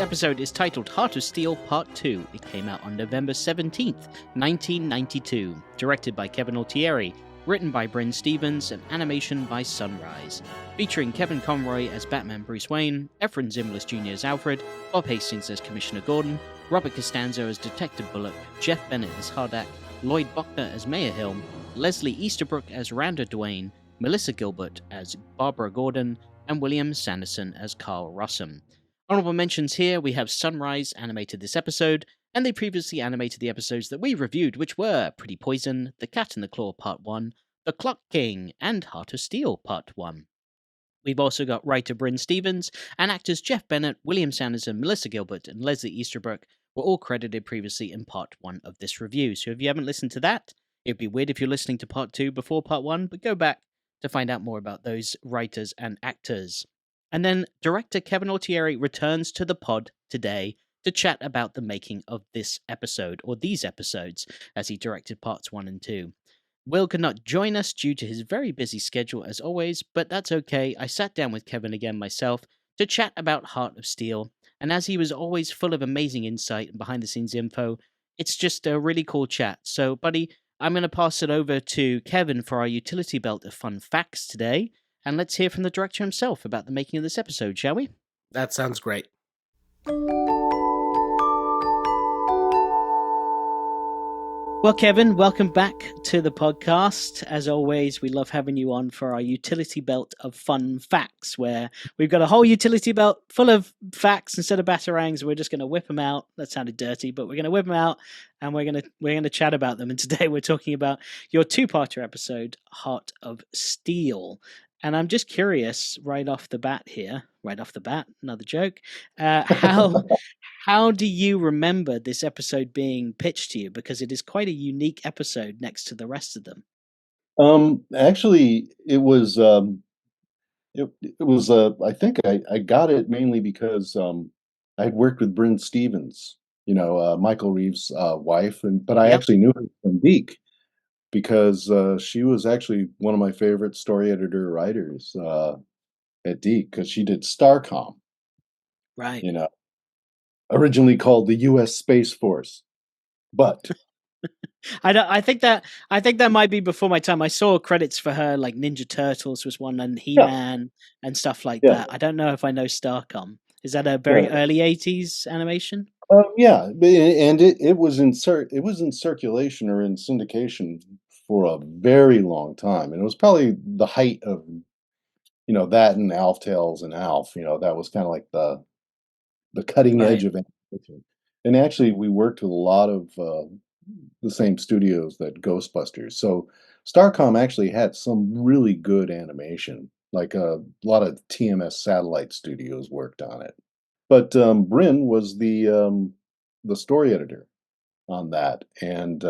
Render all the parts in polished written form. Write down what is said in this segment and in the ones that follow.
episode is titled Heart of Steel Part 2. It came out on November 17th, 1992. Directed by Kevin Altieri, written by Bryn Stevens, and animation by Sunrise. Featuring Kevin Conroy as Batman Bruce Wayne, Efren Zimbalist Jr. as Alfred, Bob Hastings as Commissioner Gordon, Robert Costanzo as Detective Bullock, Jeff Bennett as HARDAC, Lloyd Bochner as Mayor Hill, Leslie Easterbrook as Randa Duane, Melissa Gilbert as Barbara Gordon, and William Sanderson as Carl Rossum. Honorable mentions here, we have Sunrise animated this episode, and they previously animated the episodes that we reviewed, which were Pretty Poison, The Cat in the Claw Part 1, The Clock King, and Heart of Steel Part 1. We've also got writer Bryn Stevens, and actors Jeff Bennett, William Sanderson, Melissa Gilbert, and Leslie Easterbrook were all credited previously in Part 1 of this review. So if you haven't listened to that, it'd be weird if you're listening to Part 2 before Part 1, but go back to find out more about those writers and actors. And then director Kevin Altieri returns to the pod today to chat about the making of this episode, or these episodes, as he directed parts 1 and 2. Will could not join us due to his very busy schedule as always, but that's okay. I sat down with Kevin again myself to chat about Heart of Steel, and as he was always full of amazing insight and behind-the-scenes info, it's just a really cool chat. So, buddy, I'm going to pass it over to Kevin for our utility belt of fun facts today. And let's hear from the director himself about the making of this episode, shall we? That sounds great. Well, Kevin, welcome back to the podcast. As always, we love having you on for our utility belt of fun facts, where we've got a whole utility belt full of facts instead of batarangs. We're just going to whip them out. That sounded dirty, but we're going to whip them out and we're going to chat about them. And today we're talking about your two-parter episode, Heart of Steel. And I'm just curious, right off the bat, another joke, how do you remember this episode being pitched to you? Because it is quite a unique episode next to the rest of them. Actually, it was, I think I got it mainly because I had worked with Bryn Stevens, Michael Reeves' wife, but I actually knew her from Deke. Because she was actually one of my favorite story editor writers at Deke, because she did Starcom, right? Originally called the U.S. Space Force, but I think that might be before my time. I saw credits for her, like Ninja Turtles was one, and He-Man and stuff like that. I don't know if I know Starcom. Is that a very early '80s animation? Yeah, and it was in circulation or in syndication for a very long time, and it was probably the height of that and Alf Tales and Alf. That was kind of like the cutting edge of animation. And actually, we worked with a lot of the same studios that Ghostbusters. So Starcom actually had some really good animation. Like a lot of TMS satellite studios worked on it. But Bryn was the story editor on that, and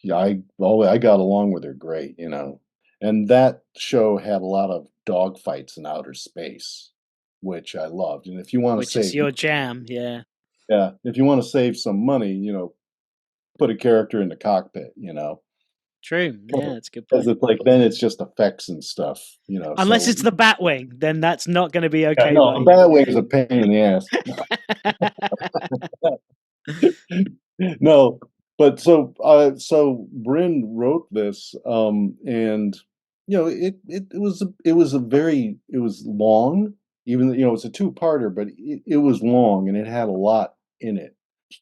I got along with her great, And that show had a lot of dogfights in outer space, which I loved. And if you want to save, which is your jam, yeah. If you want to save some money, put a character in the cockpit, True. Yeah, that's a good point. Because it's like then it's just effects and stuff, Unless it's the Batwing, then that's not going to be okay. No, the Batwing is a pain in the ass. No, but so Bryn wrote this, and it was long, even it's a two-parter, but it was long and it had a lot in it.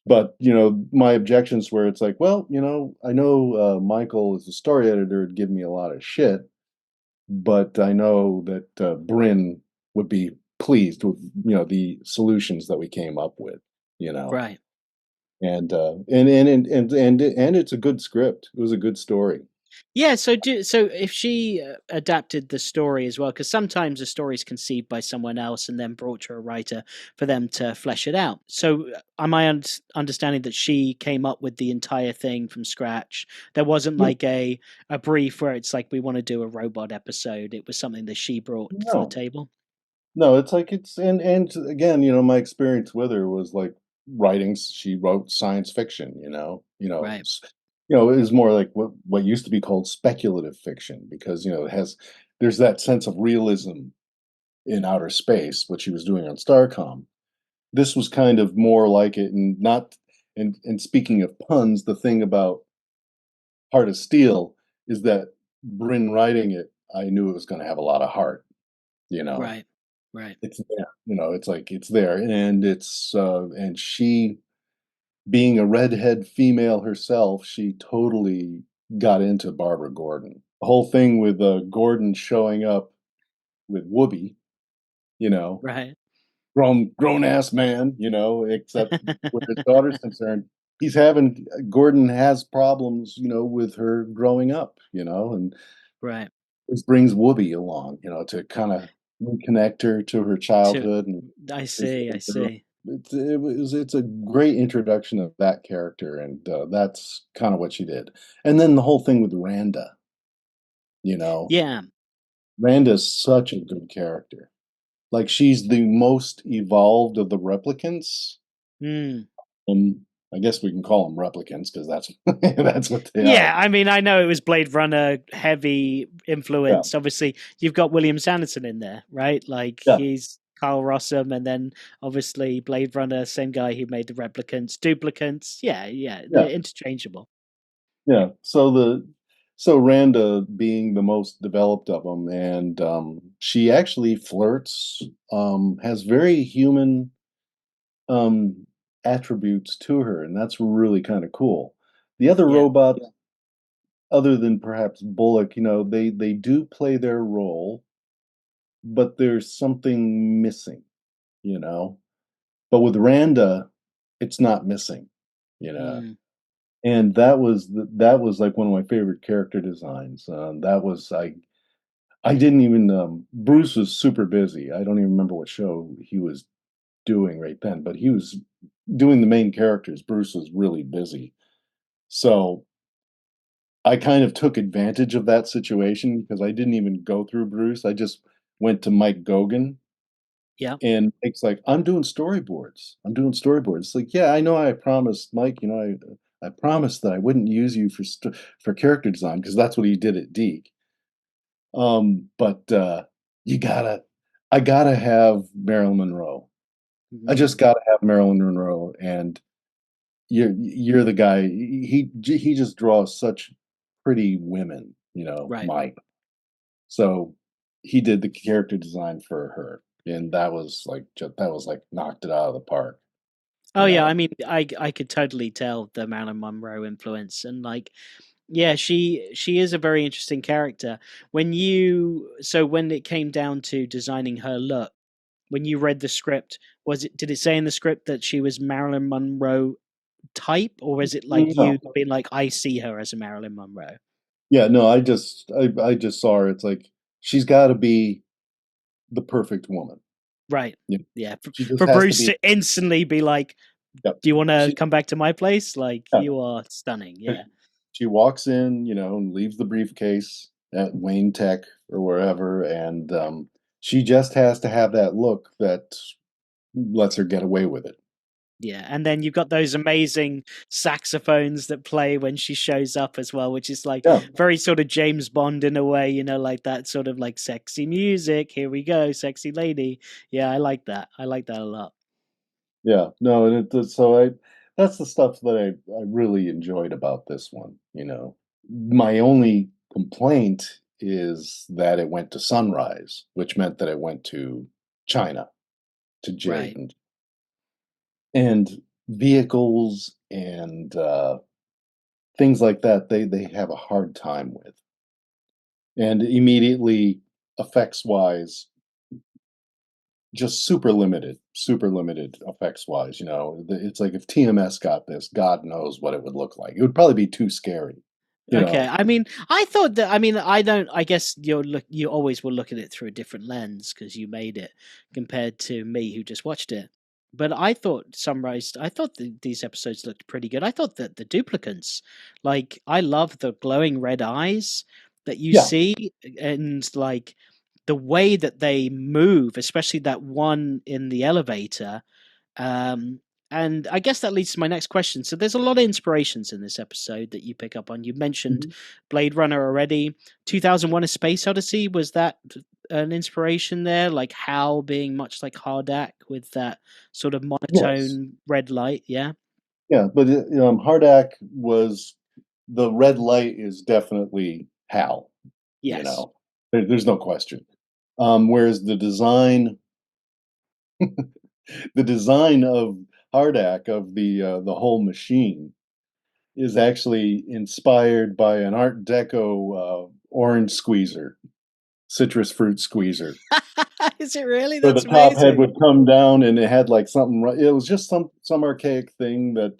But my objections were, it's like, well, I know Michael as a story editor would give me a lot of shit, but I know that Bryn would be pleased with the solutions that we came up with, right. And it's a good script. It was a good story. Yeah, so if she adapted the story as well, because sometimes a story is conceived by someone else and then brought to a writer for them to flesh it out. So am I understanding that she came up with the entire thing from scratch? There wasn't like a brief where it's like, we want to do a robot episode. It was something that she brought to the table? No, it's like and again, my experience with her was like she wrote science fiction, Right. It was more like what used to be called speculative fiction, because there's that sense of realism in outer space, what she was doing on Starcom. this was kind of more like it, and not. And speaking of puns, the thing about Heart of Steel is that Bryn writing it, I knew it was going to have a lot of heart. You know, Right. Right. it's there. It's like it's there, and and she, being a redhead female herself, she totally got into Barbara Gordon. The whole thing with Gordon showing up with Whoopi, you know, Right. grown ass man, except where his daughter's concerned, Gordon has problems, with her growing up, and Right. this brings Whoopi along, to kind of reconnect her to her To childhood and I his see. I little girl. see. It's a great introduction of that character, and that's kind of what she did. And then the whole thing with Randa, you know, Yeah. Randa's such a good character. Like she's the most evolved of the replicants. Mm. I guess we can call them replicants because that's that's what they Yeah, are. I mean, I know it was Blade Runner heavy Yeah, influence. Obviously, you've got William Sanderson in there, right? Like yeah, he's Carl Rossum, and then obviously Blade Runner, same guy who made the replicants, duplicants. Yeah, yeah, yeah, they're interchangeable. yeah. So Randa being the most developed of them, and she actually flirts, has very human um, attributes to her, and that's really kind of cool. The other Yeah. robots, other than perhaps Bullock, they do play their role, but there's something missing, you know. But with Randa, it's not missing, you know. Mm. And that was like one of my favorite character designs. That was I didn't even Bruce was super busy. I don't even remember what show he was doing right then, but he was doing the main characters. Bruce was really busy. So I kind of took advantage of that situation because I didn't even go through Bruce. I just went to Mike Gogan, Yeah. and Mike's like, I'm doing storyboards. I'm doing storyboards. It's like, yeah, I know I promised Mike, I promised that I wouldn't use you for character design because that's what he did at Deke. But you gotta I gotta have Marilyn Monroe. I just Mm. gotta have Marilyn Monroe, and you're the guy. He just draws such pretty women, Right. Mike. So he did the character design for her, and that was like knocked it out of the park, Oh you yeah, I know. mean, I could totally tell the Marilyn Monroe influence, and like, yeah, she is a very interesting character. When it came down to designing her look, when you read the script, did it say in the script that she was Marilyn Monroe type, or is it like No, you being like, I see her as a Marilyn Monroe? yeah, no, I just saw her. It's like she's got to be the perfect woman. Right. You know, Yeah. she just For has to Bruce be. to instantly be like, Yep. "Do you want to She come back to my place?" Like, yeah. you are stunning. Yeah. She walks in, and leaves the briefcase at Wayne Tech or wherever, and she just has to have that look that lets her get away with it. Yeah, and then you've got those amazing saxophones that play when she shows up as well, which is like Yeah, very sort of James Bond in a way, like that sort of like sexy music. Here we go, sexy lady. Yeah, I like that. I like that a lot. yeah, no, and so that's the stuff that I really enjoyed about this one. My only complaint is that it went to Sunrise, which meant that it went to China, to Jade, Right. and vehicles and things like that. They have a hard time with, and immediately effects wise, just super limited effects wise. It's like if TMS got this, God knows what it would look like. It would probably be too scary. You Okay. know, I mean, I thought that. I mean, I don't. I guess You always will look at it through a different lens because you made it compared to me who just watched it. But I thought summarized. I thought these episodes looked pretty good. I thought that the duplicants, like, I love the glowing red eyes that you yeah. see, and like the way that they move, especially that one in the elevator. Um, and I guess that leads to my next question. So there's a lot of inspirations in this episode that you pick up on. You mentioned Mhm. Blade Runner already. 2001: A Space Odyssey, was that an inspiration there, like Hal being much like HARDAC with that sort of Yes. monotone red light? Yeah. Yeah, but HARDAC was the red light is definitely Hal. You Yes. know, there's no question. Whereas the design of HARDAC of the whole machine is actually inspired by an Art Deco orange squeezer, citrus fruit squeezer, Is it really? where the That's top head amazing. would come down and it had like something. It was just some archaic thing that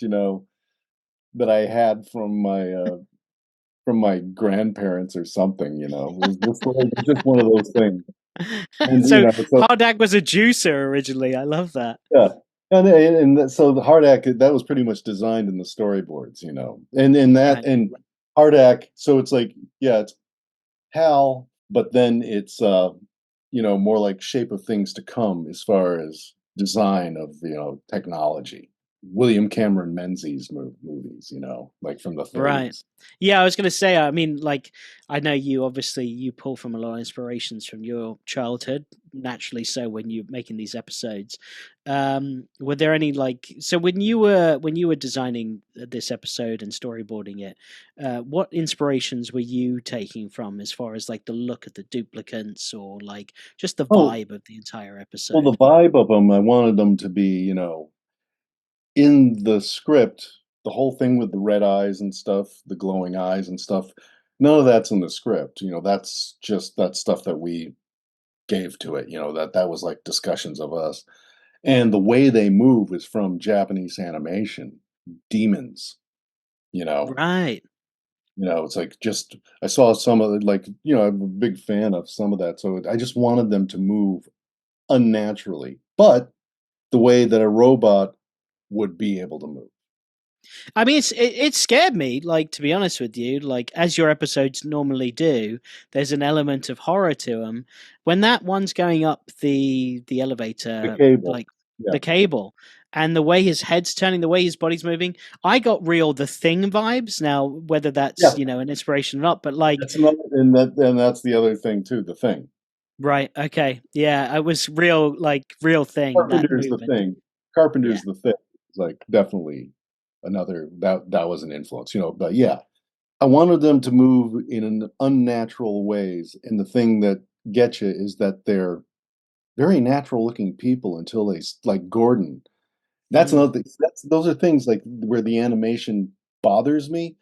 that I had from my grandparents or something. It was just one of those things. And So so HARDAC was a juicer originally. I love that. yeah. So the HARDAC that was pretty much designed in the storyboards, Right. and HARDAC, so it's like, yeah, it's HAL, but then it's more like shape of things to come as far as design of technology. William Cameron Menzies movies, like from the Right. 30s. Yeah, I was going to say, I mean, like, I know you obviously you pull from a lot of inspirations from your childhood, naturally so when you're making these episodes. Were there any like so when you were designing this episode and storyboarding it, what inspirations were you taking from as far as like the look of the duplicants or like just the Oh, vibe of the entire well, the episode? vibe of them, I wanted them to be, in the script, the whole thing with the red eyes and stuff, the glowing eyes and stuff, none of that's in the script. That's just that stuff that we gave to it. That was like discussions of us. And the way they move is from Japanese animation, demons. You know, Right. it's like just I saw some of it, like I'm a big fan of some of that, so I just wanted them to move unnaturally, but the way that a robot would be able to move. I mean, it scared me. Like to be honest with you, like as your episodes normally do, there's an element of horror to them. When that one's going up the The elevator, cable, like yeah, the cable, and the way his head's turning, the way his body's moving, I got real The Thing vibes. Now, whether that's yeah. an inspiration or not, but like, That's another, and that's the other thing too. The Thing. right, okay, yeah, it was real, like real thing that Carpenter's the movement. thing. Yeah, Carpenter's the thing. It's like definitely another that was an influence. But yeah, I wanted them to move in an unnatural ways, and the thing that gets you is that they're very natural looking people until like Gordon. That's mm, another thing. Those are things like where the animation bothers me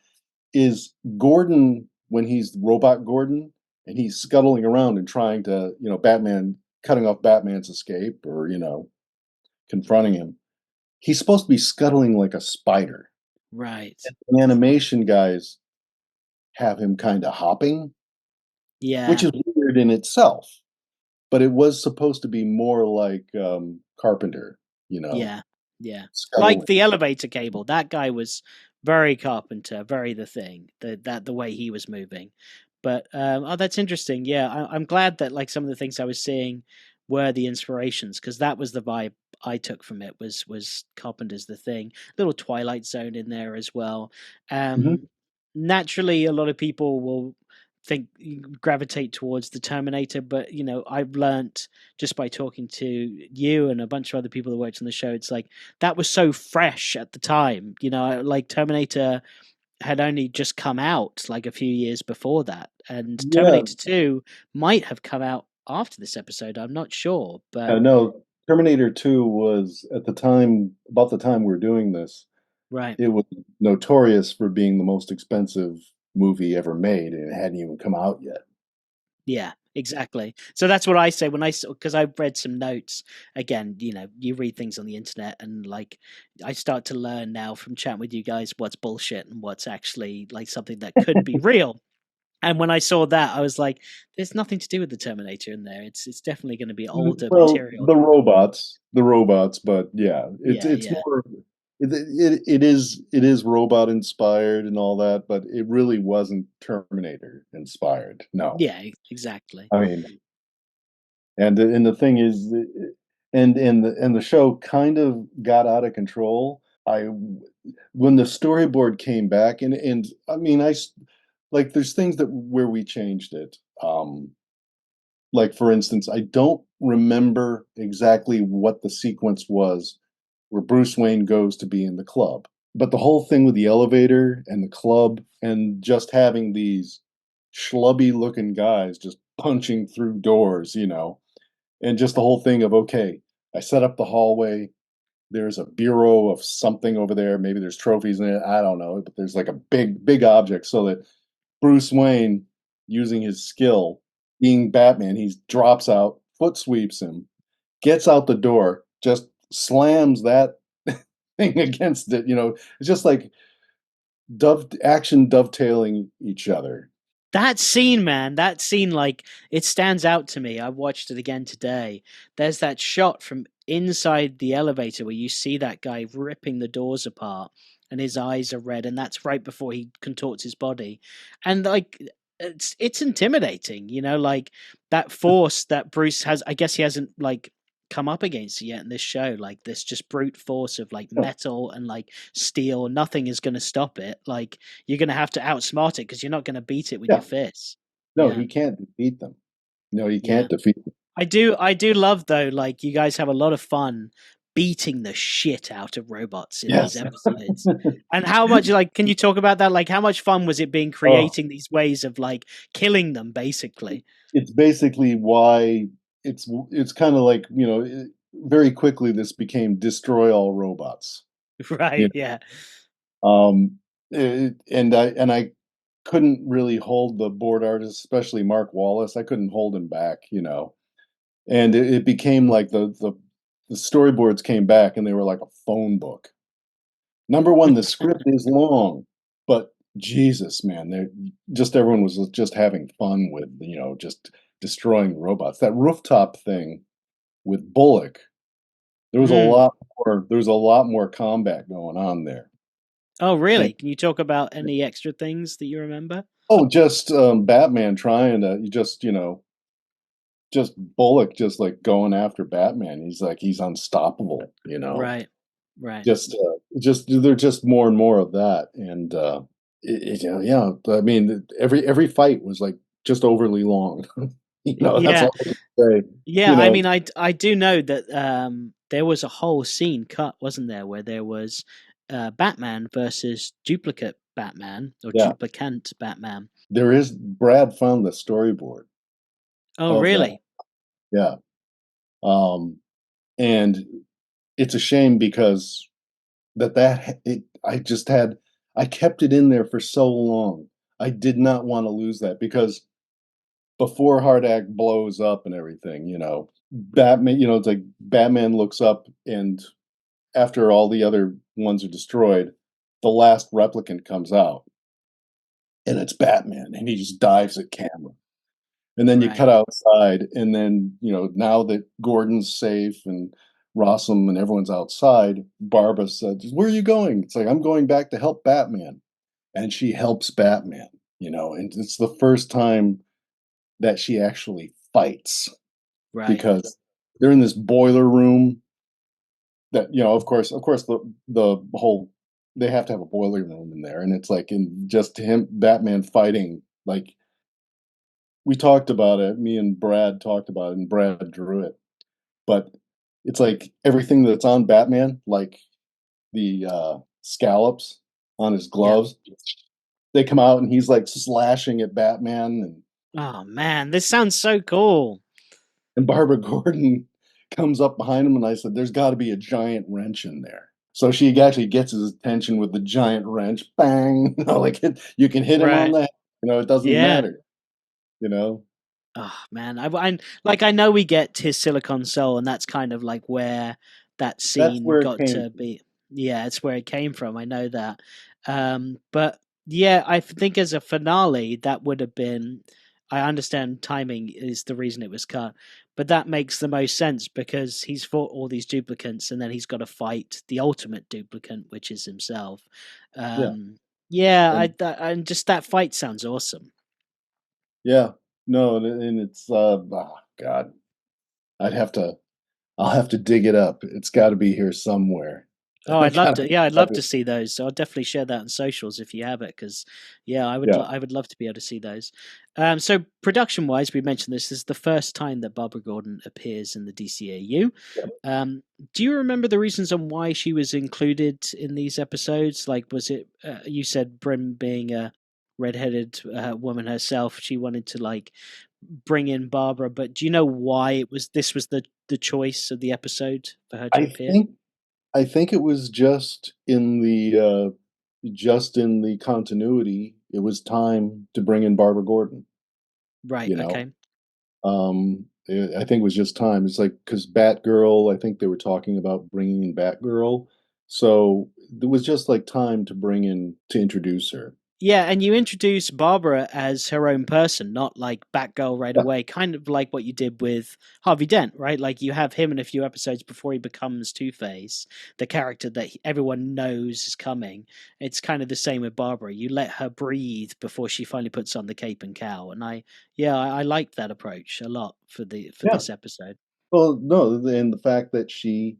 is Gordon when he's robot Gordon and he's scuttling around and trying to, Batman cutting off Batman's escape or, confronting him. He's supposed to be scuttling like a spider. right, The animation guys have him kind of hopping, which yeah. is weird in itself, but it was supposed to be more like Carpenter, Yeah, yeah. Like scuttling. the elevator cable, that guy was very Carpenter, very The Thing. The way he was moving. But oh, that's interesting. Yeah, I'm glad that like some of the things I was seeing were the inspirations because that was the vibe I took from it was Carpenter's The Thing. Little Twilight Zone in there as well. Mhm. Naturally, a lot of people will think gravitate towards the Terminator, but I've learnt just by talking to you and a bunch of other people that worked on the show, it's like that was so fresh at the time. Like Terminator had only just come out like a few years before that, and Yeah, Terminator 2 might have come out after this episode. I'm not sure, but no, Terminator 2 was at the time, about the time we were doing this, right. it was notorious for being the most expensive movie ever made, and it hadn't even come out yet. Yeah, exactly. So that's what I say when because I've read some notes. Again, you read things on the internet, and like I start to learn now from chatting with you guys what's bullshit and what's actually like something that could be real. And when I saw that, I was like, "There's nothing to do with the Terminator in there. It's definitely going to be older Well, material." the robots, but yeah, it's Yeah, it's yeah, more it is robot inspired and all that, but it really wasn't Terminator inspired. No, yeah, exactly. I mean, and the thing is, and the show kind of got out of control. When the storyboard came back, and I mean, like there's things that where we changed it. like for instance, I don't remember exactly what the sequence was where Bruce Wayne goes to be in the club. But the whole thing with the elevator and the club and just having these schlubby looking guys just punching through doors, and just the whole thing of, okay, I set up the hallway. There's a bureau of something over there. Maybe there's trophies in it. I don't know. But there's like a big, big object so that Bruce Wayne, using his skill, being Batman, he drops out, foot sweeps him, gets out the door, just slams that thing against it. It's just like action dovetailing each other. That scene, man, that scene, like, it stands out to me. I watched it again today. There's that shot from inside the elevator where you see that guy ripping the doors apart and his eyes are red, and that's right before he contorts his body. And, like, it's intimidating, like that force that Bruce has. I guess he hasn't, like, come up against it yet in this show, like this just brute force of like No, metal and like steel. Nothing is going to stop it. Like, you're going to have to outsmart it because you're not going to beat it with your yeah, fists. no, Yeah, he can't defeat them. No, he yeah. can't defeat them. I do love though. Like, you guys have a lot of fun beating the shit out of robots in these Yes. episodes. And how much, like, can you talk about that? Like, how much fun was it being Oh, creating these ways of like killing them, basically? it's basically why it's kind of like, very quickly this became destroy all robots. You Right? Yeah. and I couldn't really hold the board artist, especially Mark Wallace. I couldn't hold him back, and it became like the storyboards came back and they were like a phone book. Number one, the script is long, but Jesus, man, they just everyone was just having fun with, just destroying robots. That rooftop thing with Bullock, Mm. there was a lot more combat going on there. Oh, And really? Can you talk about any extra things that you remember? oh, just Batman trying to just Bullock just like going after Batman. He's like he's unstoppable. Right. Right. Just there's just more and more of that, and yeah. I mean, every fight was like just overly long. That's Yeah. all I can say. Yeah, You I know, mean, I do know that there was a whole scene cut, wasn't there, where there was Batman versus duplicate Batman or yeah. duplicant Batman. Brad found the storyboard Oh, of that. really? Yeah, and it's a shame because I kept it in there for so long. I did not want to lose that because before HARDAC blows up and everything, Batman, it's like Batman looks up and after all the other ones are destroyed, the last replicant comes out and it's Batman and he just dives at camera. And then you Right. cut outside and then, now that Gordon's safe and Rossum and everyone's outside, Barbara said, "Where are you going?" It's like, "I'm going back to help Batman." And she helps Batman, and it's the first time that she actually fights Right. because they're in this boiler room that of course the whole they have to have a boiler room in there, and it's like in just him Batman fighting like we talked about it. Me and Brad talked about it, and Brad drew it. But it's like everything that's on Batman, like the scallops on his Yeah. gloves, they come out, and he's like slashing at Batman, Oh man, this sounds so cool. and Barbara Gordon comes up behind him, and I said, "There's got to be a giant wrench in there." So she actually gets his attention with the giant wrench. Bang! Like you can hit him on Right. the head. It doesn't Yeah. matter. You know, Oh man, like, I know we get his Silicon Soul, and that's kind of like where that that's scene where it got came to from. be. Yeah, it's where it came from. I know that. But yeah, I think as a finale, that would have been. I understand timing is the reason it was cut, but that makes the most sense because he's fought all these duplicates, and then he's got to fight the ultimate duplicate, which is himself. Yeah, Yeah, and and just that fight sounds awesome. yeah, no, and it's oh, God, I'd have to I'll have to dig it up. It's got to be here somewhere. Oh, I'd love Kind to. Yeah, I'd love of, to see those. So I'll definitely share that on socials if you have it, because yeah, I would. yeah. I would love to be able to see those. So production-wise, we mentioned this is the first time that Barbara Gordon appears in the DCAU. Um, do you remember the reasons on why she was included in these episodes? Like, was it you said Brim being a redheaded woman herself, she wanted to like bring in Barbara, but do you know why it was this was the choice of the episode for her to I appear? think I think it was just in the continuity. It was time to bring in Barbara Gordon. Right. You know, Okay. I think it was just time. It's like because Batgirl. I think they were talking about bringing in Batgirl, so it was just like time to bring in to introduce her. Yeah, and you introduce Barbara as her own person, not like Batgirl right Yeah, away, kind of like what you did with Harvey Dent, right? Like you have him in a few episodes before he becomes Two-Face, the character that everyone knows is coming. It's kind of the same with Barbara. You let her breathe before she finally puts on the cape and cowl. And I like that approach a lot for yeah. this episode. Well, no, and the fact that she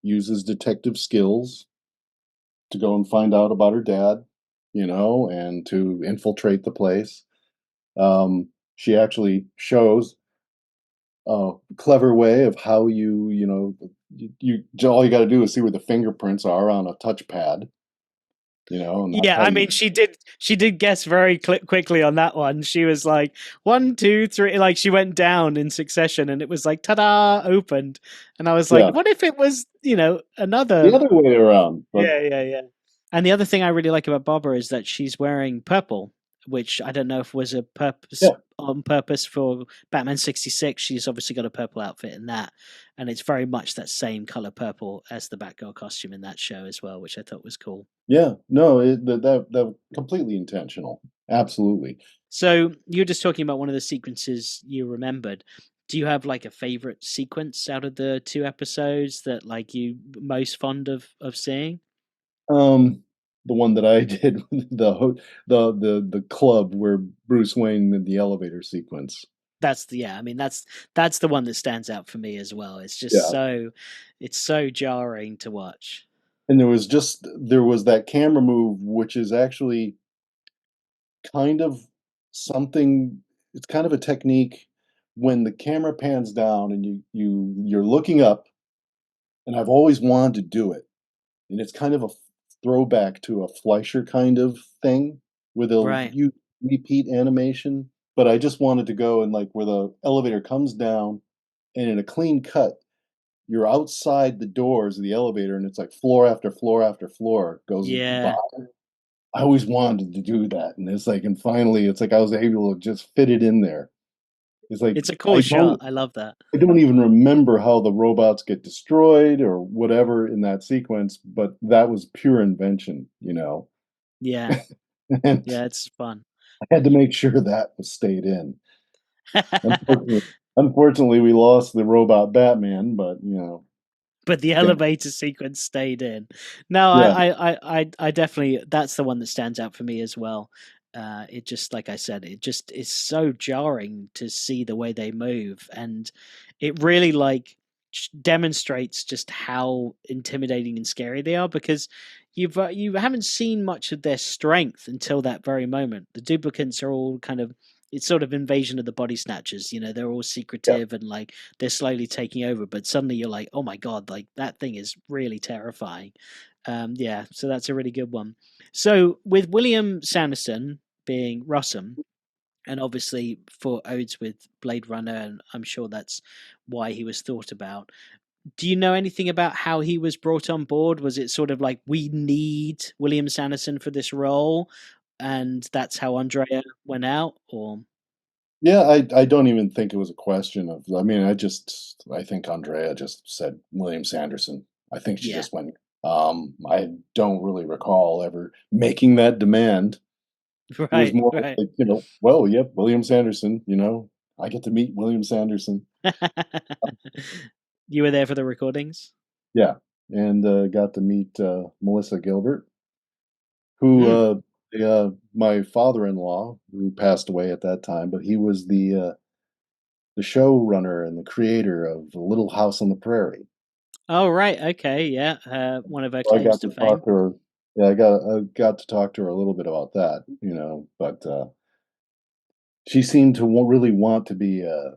uses detective skills to go and find out about her dad, and to infiltrate the place. She actually shows a clever way of how all you got to do is see where the fingerprints are on a touchpad, and that's Yeah, how I you. mean, she did guess very quickly on that one. She was like one, two, three, like she went down in succession, and it was like ta-da, opened, and I was like, Yeah, what if it was the another? other way around, but Yeah. And the other thing I really like about Barbara is that she's wearing purple, which I don't know if was a purpose yeah, on purpose for Batman 66. She's obviously got a purple outfit in that, and it's very much that same color purple as the Batgirl costume in that show as well, which I thought was cool. yeah, no, that completely intentional, absolutely. So you're just talking about one of the sequences you remembered. Do you have like a favorite sequence out of the two episodes that like you most fond of seeing? The one that I did, the club where Bruce Wayne in the elevator sequence. That's the yeah. I mean that's the one that stands out for me as well. Yeah. It's so jarring to watch. And there was that camera move, which is actually kind of something it's kind of a technique when the camera pans down and you're looking up, and I've always wanted to do it. And it's kind of a throwback to a Fleischer kind of thing where they'll Right. use repeat animation. But I just wanted to go and like where the elevator comes down and in a clean cut, you're outside the doors of the elevator and it's like floor after floor after floor goes by. Yeah. I always wanted to do that. And it's like, and finally it's like I was able to just fit it in there. It's like It's a cool shot. I love that. I don't even remember how the robots get destroyed or whatever in that sequence, but that was pure invention. Yeah. And Yeah, it's fun. I had to make sure that was stayed in. Unfortunately, unfortunately, we lost the robot Batman, but But the yeah, elevator sequence stayed in. No, yeah, I definitely that's the one that stands out for me as well. It just like I said, it just is so jarring to see the way they move, and it really like demonstrates just how intimidating and scary they are because you haven't seen much of their strength until that very moment. The duplicates are all kind of it's sort of invasion of the body snatchers. They're all yeah. secretive and like they're slowly taking over, but suddenly you're like, oh my god, like that thing is really terrifying. Yeah, so that's a really good one. So with William Sanderson being Rossum, and obviously for odes with Blade Runner, and I'm sure that's why he was thought about. Do you know anything about how he was brought on board? Was it sort of like we need William Sanderson for this role, and that's how Andrea went out, or Yeah, I don't even think it was a question of. I mean, I think Andrea just said William Sanderson. I think she yeah, just went. I don't really recall ever making that demand. It was right, more right. like, well, yep, William Sanderson. I get to meet William Sanderson. You were there for the recordings? Yeah, and got to meet Melissa Gilbert, who Mm. my father-in-law, who passed away at that time, but he was the showrunner and the creator of Little House on the Prairie. Oh, right. Okay. Yeah. One of her So I claims got to to fame. talk to her. Yeah, I got to talk to her a little bit about that, but she seemed to really want to be a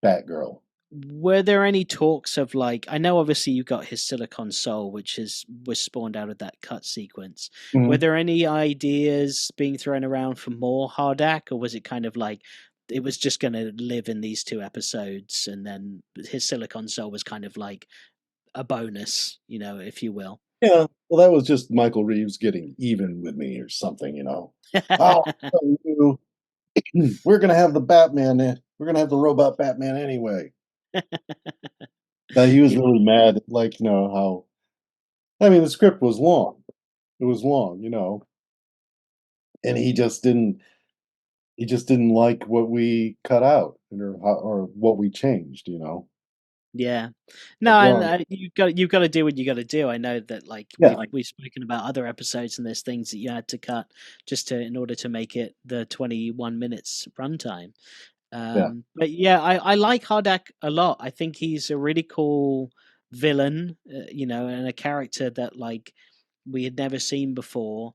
Batgirl. Were there any talks of like, I know obviously you got his Silicon Soul, which was spawned out of that cut sequence. Were Mhm. there any ideas being thrown around for more HARDAC, or was it kind of like it was just going to live in these two episodes, and then his Silicon Soul was kind of like a bonus, if you will? Yeah, well, that was just Michael Reeves getting even with me or something. "I'll tell you, we're gonna have the Batman we're gonna have the robot Batman anyway." He was Yeah, really mad, like, how I mean, the script was long. It was long, and he just didn't like what we cut out or what we changed. yeah. Like, No, and well, you've got to do what you got to do. I know that like yeah, we've spoken about other episodes, and there's things that you had to cut just to in order to make it the 21 minutes runtime. yeah, But yeah, I like Hardak a lot. I think he's a really cool villain, and a character that like we had never seen before.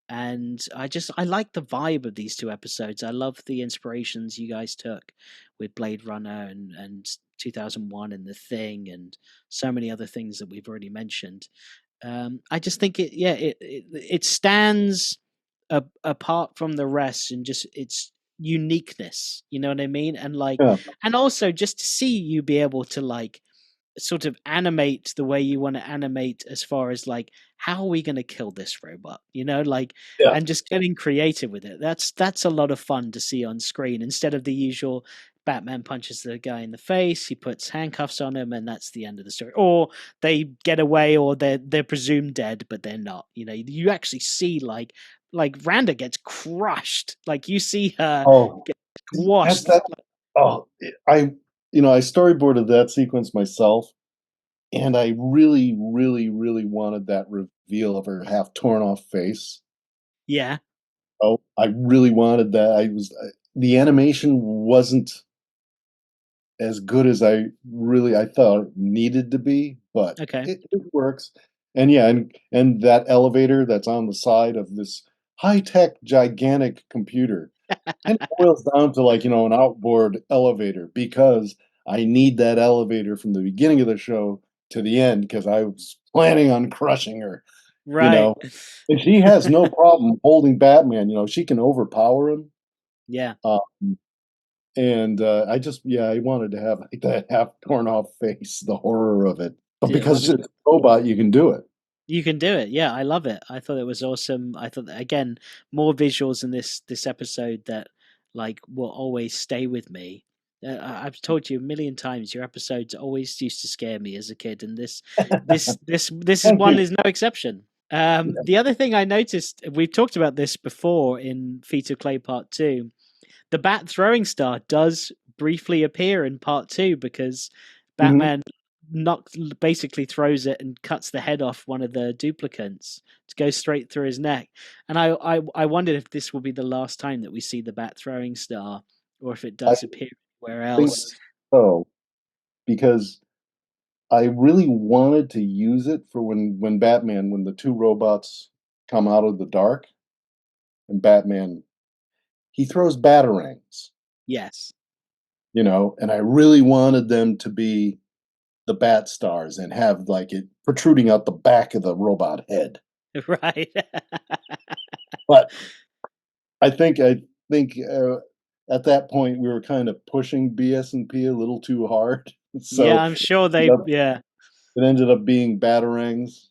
And I like the vibe of these two episodes. I love the inspirations you guys took with Blade Runner and 2001 and The Thing and so many other things that we've already mentioned. I just think it stands apart from the rest and just its uniqueness. You know what I mean? And like, yeah. and also just to see you be able to like sort of animate the way you want to animate as far as like how are we going to kill this robot, like, Yeah. and just getting creative with it. That's a lot of fun to see on screen instead of the usual Batman punches the guy in the face, he puts handcuffs on him, and that's the end of the story. Or they get away, or they're presumed dead, but they're not. You actually see like Randa gets crushed. Like you see her Oh, get that's squashed. that. Oh, I storyboarded that sequence myself, and I really, really, really wanted that reveal of her half torn off face. Yeah. Oh, I really wanted that. The animation wasn't as good as I thought it needed to be, but Okay. it works. And yeah, and that elevator that's on the side of this high-tech gigantic computer kind of boils down to like, an outboard elevator because I need that elevator from the beginning of the show to the end because I was planning on crushing her, you Right. know. And she has no problem holding Batman, she can overpower him. Yeah. Um, and I wanted to have like that half torn off face, the horror of it. But Yeah. because it's a robot, you can do it. You can do it. Yeah, I love it. I thought it was awesome. I thought that, again, more visuals in this episode that like will always stay with me. I've told you a million times your episodes always used to scare me as a kid, and this is Thank one you. is no exception. Yeah. The other thing I noticed, we've talked about this before in Feet of Clay Part 2, the bat throwing star does briefly appear in part two because Mhm. Batman basically throws it and cuts the head off one of the duplicants to go straight through his neck. And I wondered if this will be the last time that we see the bat throwing star, or if it I does appear anywhere think else. so because I really wanted to use it for when the two robots come out of the dark and Batman, he throws Yes. and I really wanted them to be the bat stars and have like it protruding out the back of the robot head. Right. But I think at that point we were kind of pushing BS&P a little too hard, Yeah, so I'm sure ended they. up Yeah, it ended up being batarangs,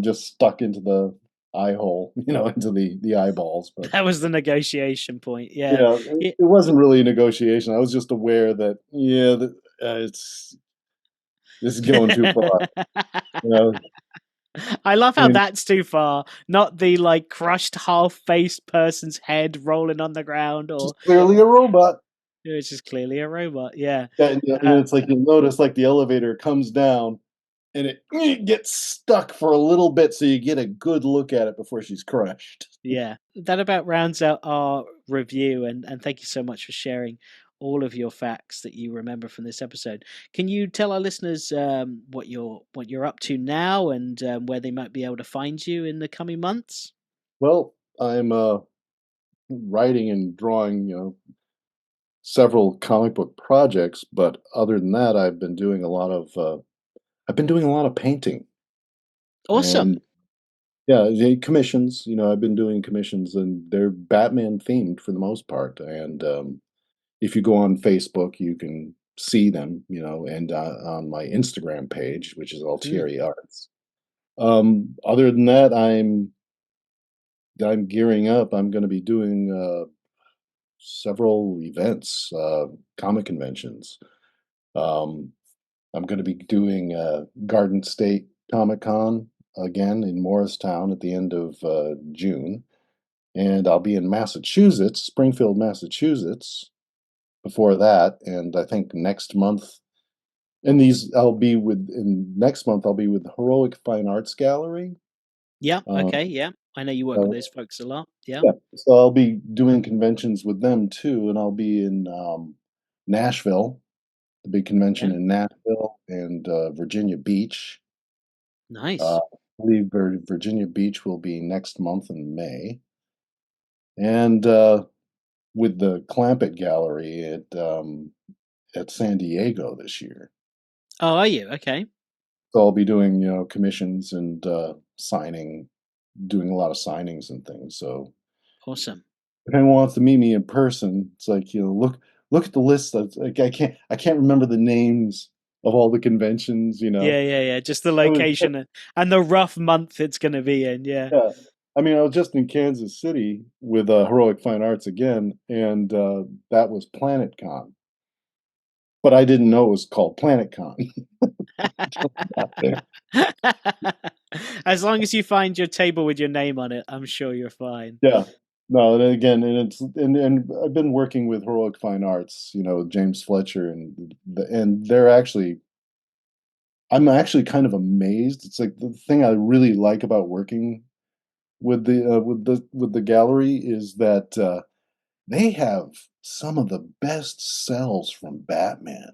just stuck into the eye hole, into the eyeballs. But that was the negotiation point. Yeah. yeah, it wasn't really a negotiation. I was just aware that yeah, that it's this is going too far. You know, I love I how mean, that's too far. Not the like crushed half-faced person's head rolling on the ground, it's or clearly a robot. it's just clearly a robot. Yeah. Yeah, and Uh, it's like you'll notice, like the elevator comes down and it gets stuck for a little bit, so you get a good look at it before she's crushed. yeah. That about rounds out our review, and thank you so much for sharing all of your facts that you remember from this episode. Can you tell our listeners what you're up to now, and where they might be able to find you in the coming months? Well, I'm writing and drawing, several comic book projects, but other than that, I've been doing a lot of painting. And Awesome. yeah, the commissions, I've been doing commissions, and they're Batman themed for the most part. And if you go on Facebook, you can see them, and on my Instagram page, which is Mm. Altieri Arts. Other than that, I'm gearing up. I'm going to be doing several events, comic conventions. Um, I'm going to be doing Garden State Comic Con again in Morristown at the end of June, and I'll be in Massachusetts, Springfield, Massachusetts, before that. And I think next month, and these I'll be with. In next month, I'll be with the Heroic Fine Arts Gallery. Yeah. Um, Okay. Yeah. I know you work with so, those folks a lot. Yeah. yeah, so I'll be doing conventions with them too, and I'll be in Nashville, the big convention Yeah. in Nashville and Virginia Beach. Nice. I believe Virginia Beach will be next month in May, and with the Clampett Gallery at San Diego this year. Oh, are you? Okay. So I'll be doing commissions and signing, doing a lot of signings and things. So Awesome. if anyone wants to meet me in person, it's like look at the list. That's like I can't remember the names of all the conventions. Yeah, yeah, yeah. Just the I was location and the rough month it's going to be in. Yeah. Yeah. I mean, I was just in Kansas City with Heroic Fine Arts again, and that was PlanetCon. But I didn't know it was called PlanetCon. Out there. As long as you find your table with your name on it, I'm sure you're fine. Yeah. No, and again, and I've been working with Heroic Fine Arts, James Fletcher, and I'm actually kind of amazed. It's like the thing I really like about working with the gallery is that they have some of the best sells from Batman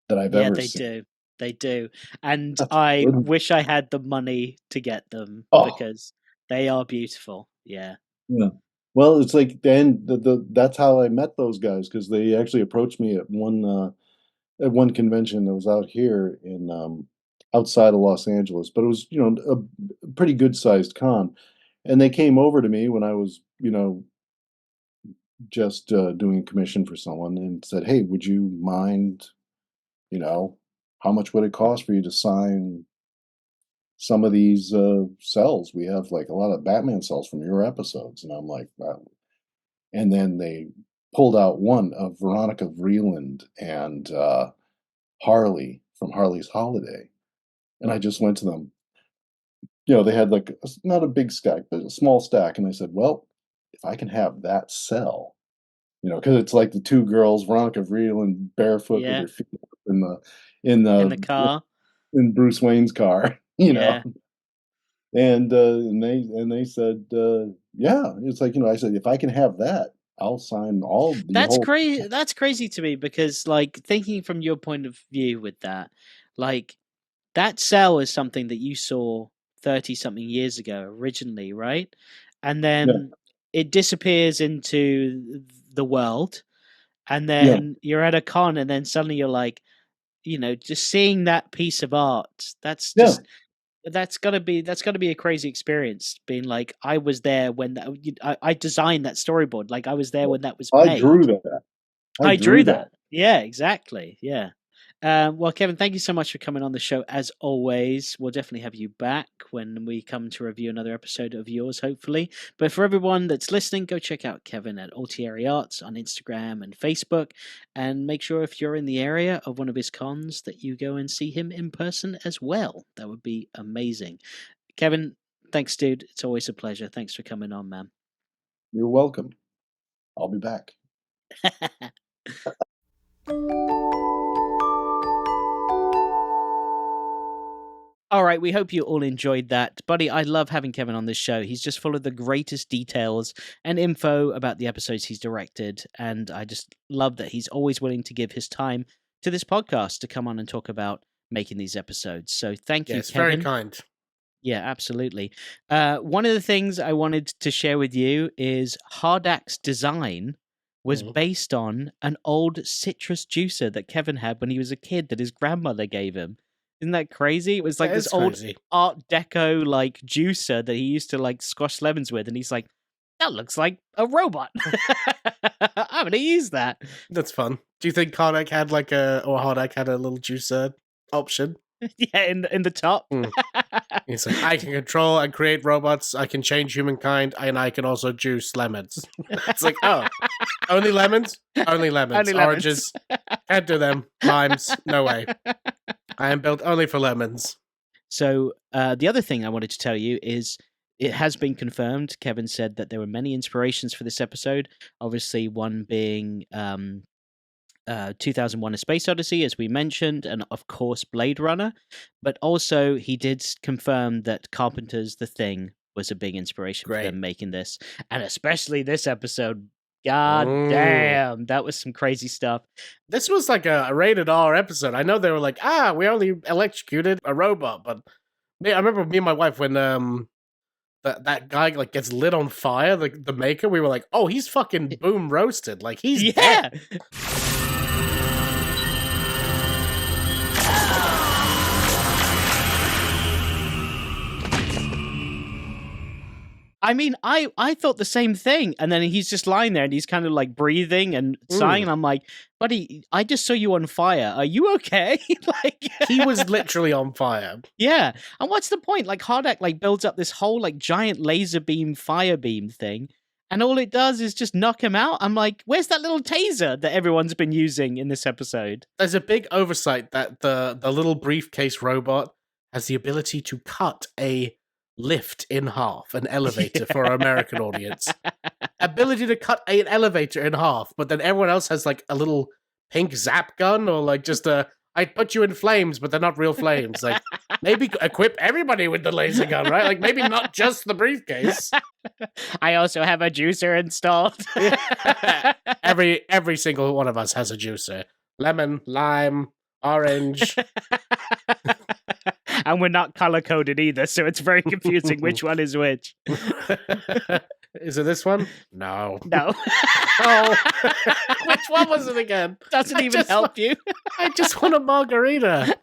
that I've Yeah, ever they seen. do. They do. And That's a I good one. wish I had the money to get them Oh, because they are beautiful. Yeah. yeah. Well, it's like then that's how I met those guys because they actually approached me at one convention that was out here in outside of Los Angeles, but it was a pretty good sized con, and they came over to me when I was just doing a commission for someone and said, "Hey, would you mind, you know, how much would it cost for you to sign some of these cells? We have like a lot of Batman cells from your episodes." And I'm like, wow. And then they pulled out one of Veronica Vreeland and Harley from Harley's Holiday. And I just went to them. They had like not a big stack, but a small stack. And I said, well, if I can have that cell, because it's like the two girls, Veronica Vreeland, barefoot with Yeah. her feet up in In the the car. in Bruce Wayne's car, Yeah. and they said, yeah, it's like I said, if I can have that, I'll sign all the That's whole. crazy. That's crazy to me because, like, thinking from your point of view with that, like, that cell is something that you saw 30 something years ago originally, right? And Yeah, then it disappears into the world, and yeah, then you're at a con, and then suddenly you're like, just seeing that piece of art, yeah. that's gotta be a crazy experience. Being like, I was there when I designed that storyboard, like I was there when that was I drew made. that. I I drew drew that. that. Yeah, exactly. Yeah. Well, Kevin, thank you so much for coming on the show. As always, we'll definitely have you back when we come to review another episode of yours, hopefully. But for everyone that's listening, go check out Kevin at Altieri Arts on Instagram and Facebook. And make sure if you're in the area of one of his cons that you go and see him in person as well. That would be amazing. Kevin, thanks, dude. It's always a pleasure. Thanks for coming on, man. You're welcome. I'll be back. All right, we hope you all enjoyed that. Buddy, I love having Kevin on this show. He's just full of the greatest details and info about the episodes he's directed. And I just love that he's always willing to give his time to this podcast to come on and talk about making these episodes. So thank you, Yes, Kevin. very kind. Yeah, absolutely. One of the things I wanted to share with you is HARDAC's design was based on an old citrus juicer that Kevin had when he was a kid that his grandmother gave him. Isn't that crazy? It was like this old Art Deco like juicer that he used to like squash lemons with, and he's like, "That looks like a robot. I'm gonna use that." That's fun. Do you think HARDAC had HARDAC had a little juicer option? Yeah, in the top. He's like, I can control and create robots. I can change humankind, and I can also juice lemons. It's like, oh, only lemons? Only lemons. Only lemons. Oranges, can't do them. Limes, no way. I am built only for lemons. So the other thing I wanted to tell you is it has been confirmed. Kevin said that there were many inspirations for this episode. Obviously, one being 2001: A Space Odyssey, as we mentioned, and of course Blade Runner. But also he did confirm that Carpenter's The Thing was a big inspiration for them making this, and especially this episode. God damn, that was some crazy stuff. This was like a rated R episode. I know they were like, we only electrocuted a robot, but I remember me and my wife when that guy like gets lit on fire, the maker, we were like, oh, he's fucking boom roasted. Like he's dead. I mean, I thought the same thing, and then he's just lying there, and he's kind of like breathing and sighing, and I'm like, buddy, I just saw you on fire. Are you okay? Like he was literally on fire. Yeah, and what's the point? Like HARDAC like builds up this whole like giant laser beam, fire beam thing, and all it does is just knock him out. I'm like, where's that little taser that everyone's been using in this episode? There's a big oversight that the little briefcase robot has the ability to cut a lift in half, an elevator for our American audience. Ability to cut an elevator in half, but then everyone else has like a little pink zap gun or like just I'd put you in flames, but they're not real flames. Like maybe equip everybody with the laser gun, right? Like maybe not just the briefcase. I also have a juicer installed. Every single one of us has a juicer. Lemon, lime, orange. And we're not color-coded either, so it's very confusing which one is which. Is it this one? No. No. Oh. Which one was it again? Doesn't even help you. I just want a margarita.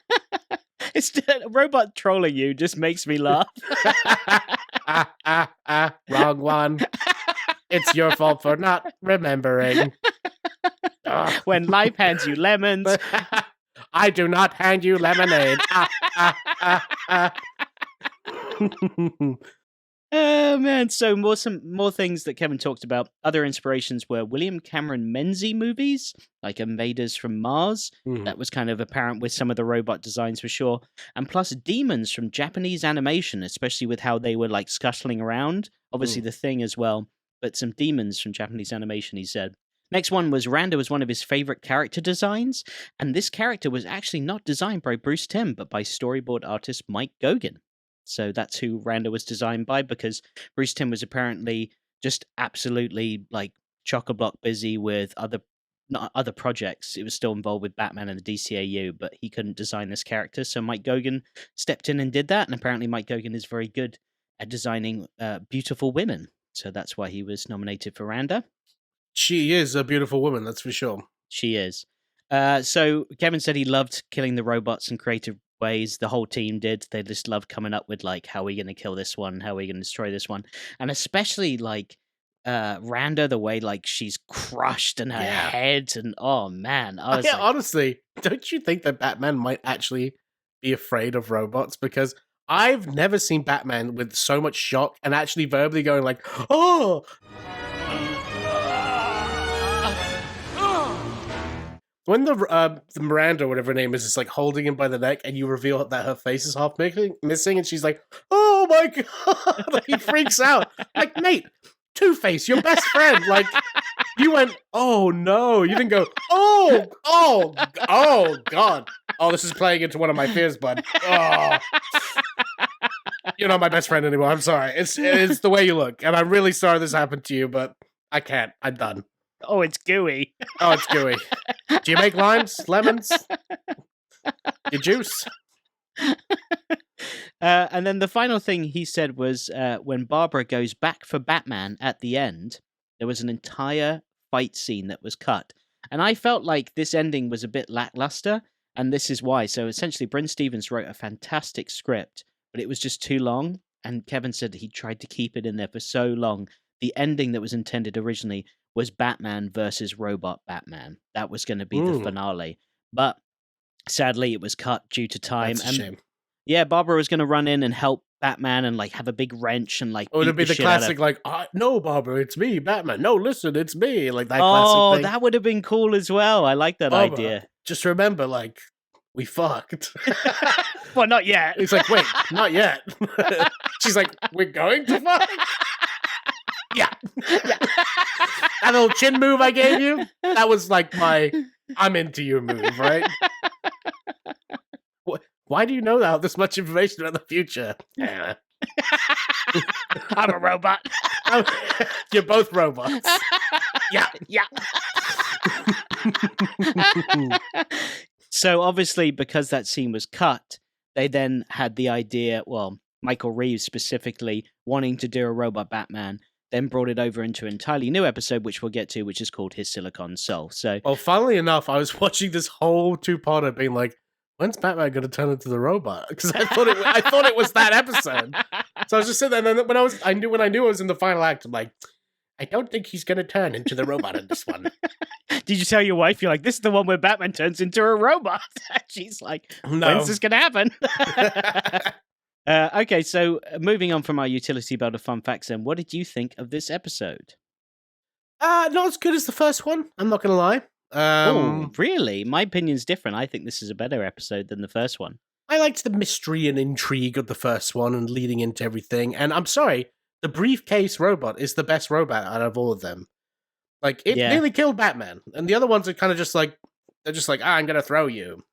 It's a robot trolling you just makes me laugh. Wrong one. It's your fault for not remembering. When life hands you lemons... I do not hand you lemonade. Oh man, so more things that Kevin talked about. Other inspirations were William Cameron Menzies movies, like Invaders from Mars. That was kind of apparent with some of the robot designs for sure. And plus demons from Japanese animation, especially with how they were like scuttling around. Obviously The Thing as well, but some demons from Japanese animation, he said. Next one was Randa was one of his favorite character designs, and this character was actually not designed by Bruce Timm, but by storyboard artist Mike Goguen. So that's who Randa was designed by, because Bruce Timm was apparently just absolutely like chock-a-block busy with other projects. It was still involved with Batman and the DCAU, but he couldn't design this character, so Mike Goguen stepped in and did that, and apparently Mike Goguen is very good at designing beautiful women, so that's why he was nominated for Randa. She is a beautiful woman, that's for sure. She is. So Kevin said he loved killing the robots in creative ways. The whole team did. They just loved coming up with like, how are we going to kill this one? How are we going to destroy this one? And especially like Randa, the way like she's crushed in her head, and oh man, I was honestly, don't you think that Batman might actually be afraid of robots? Because I've never seen Batman with so much shock and actually verbally going like, oh. When the Miranda, whatever her name is like holding him by the neck, and you reveal that her face is half missing, and she's like, "Oh my god!" Like, he freaks out. Like, mate, Two-Face, your best friend. Like, You went, oh no. You didn't go, oh God. Oh, this is playing into one of my fears, bud. Oh. You're not my best friend anymore. I'm sorry. It's the way you look. And I'm really sorry this happened to you, but I can't. I'm done. Oh, it's gooey. Oh, it's gooey. Do you make limes? Lemons? Your juice? And then the final thing he said was when Barbara goes back for Batman at the end, there was an entire fight scene that was cut. And I felt like this ending was a bit lackluster, and this is why. So essentially, Bryn Stevens wrote a fantastic script, but it was just too long. And Kevin said he tried to keep it in there for so long. The ending that was intended originally was Batman versus Robot Batman. That was going to be the finale. But sadly, it was cut due to time. That's a shame. Yeah, Barbara was going to run in and help Batman and like have a big wrench and like. Or it'd be the classic, like, no, Barbara, it's me, Batman. No, listen, it's me. Like that classic thing. Oh, that would have been cool as well. I like that Barbara, idea. Just remember, like, we fucked. Well, not yet. He's like, wait, not yet. She's like, we're going to fuck? Yeah. That little chin move I gave you, that was like my I'm into you move, right? Why do you know that this much information about the future? I'm a robot. You're both robots. Yeah. So obviously, because that scene was cut, they then had the idea, well, Michael Reeves specifically, wanting to do a robot Batman, then brought it over into an entirely new episode, which we'll get to, which is called His Silicon Soul. So, well, funnily enough, I was watching this whole two-parter being like, when's Batman going to turn into the robot? Because I thought it was that episode. So I was just sitting there, and then when I knew it was in the final act, I'm like, I don't think he's going to turn into the robot in this one. Did you tell your wife, you're like, this is the one where Batman turns into a robot? She's like, when's this going to happen? Okay, so moving on from our utility belt of fun facts then, what did you think of this episode? Not as good as the first one, I'm not going to lie. Oh, really? My opinion's different. I think this is a better episode than the first one. I liked the mystery and intrigue of the first one and leading into everything. And I'm sorry, the briefcase robot is the best robot out of all of them. Like, it nearly killed Batman. And the other ones are kind of just like, they're just like, I'm going to throw you.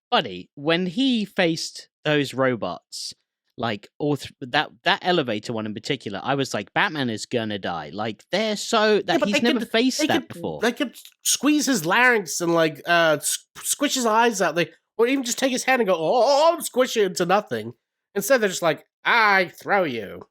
Buddy, when he faced those robots, like that elevator one in particular, I was like, Batman is gonna die. Like they're so that he's never faced that before. They could squeeze his larynx and like squish his eyes out, or even just take his hand and go, squish it into nothing. Instead, they're just like, I throw you.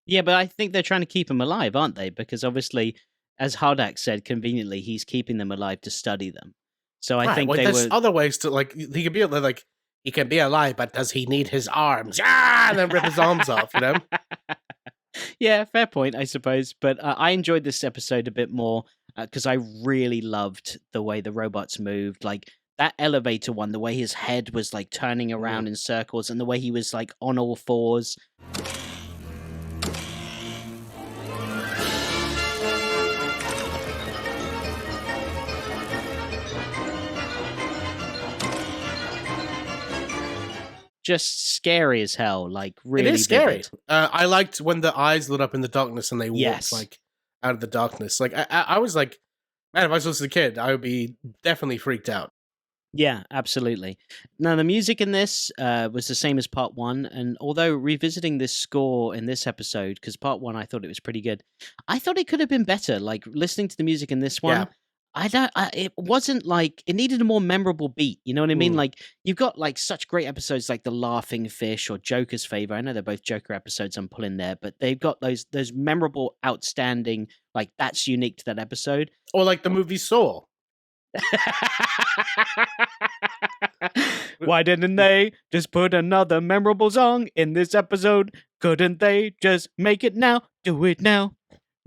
Yeah, but I think they're trying to keep him alive, aren't they? Because obviously, as HARDAC said conveniently, he's keeping them alive to study them. So I think there's other ways to like he could be like. He can be alive, but does he need his arms? And then rip his arms off, you know? Yeah, fair point, I suppose. But I enjoyed this episode a bit more because I really loved the way the robots moved. Like that elevator one, the way his head was like turning around in circles and the way he was like on all fours. Just scary as hell, like really. It is scary. Vivid. I liked when the eyes lit up in the darkness and they walked like out of the darkness. Like I was like, man, if I was a kid, I would be definitely freaked out. Yeah, absolutely. Now the music in this was the same as part one, and although revisiting this score in this episode, because part one I thought it was pretty good, I thought it could have been better. Like listening to the music in this one. Yeah. It wasn't like it needed a more memorable beat. You know what I mean? Like you've got like such great episodes like The Laughing Fish or Joker's Favor. I know they're both Joker episodes I'm pulling there, but they've got those memorable, outstanding, like that's unique to that episode. Or like the movie Saw. Why didn't they just put another memorable song in this episode? Couldn't they just make it now? Do it now.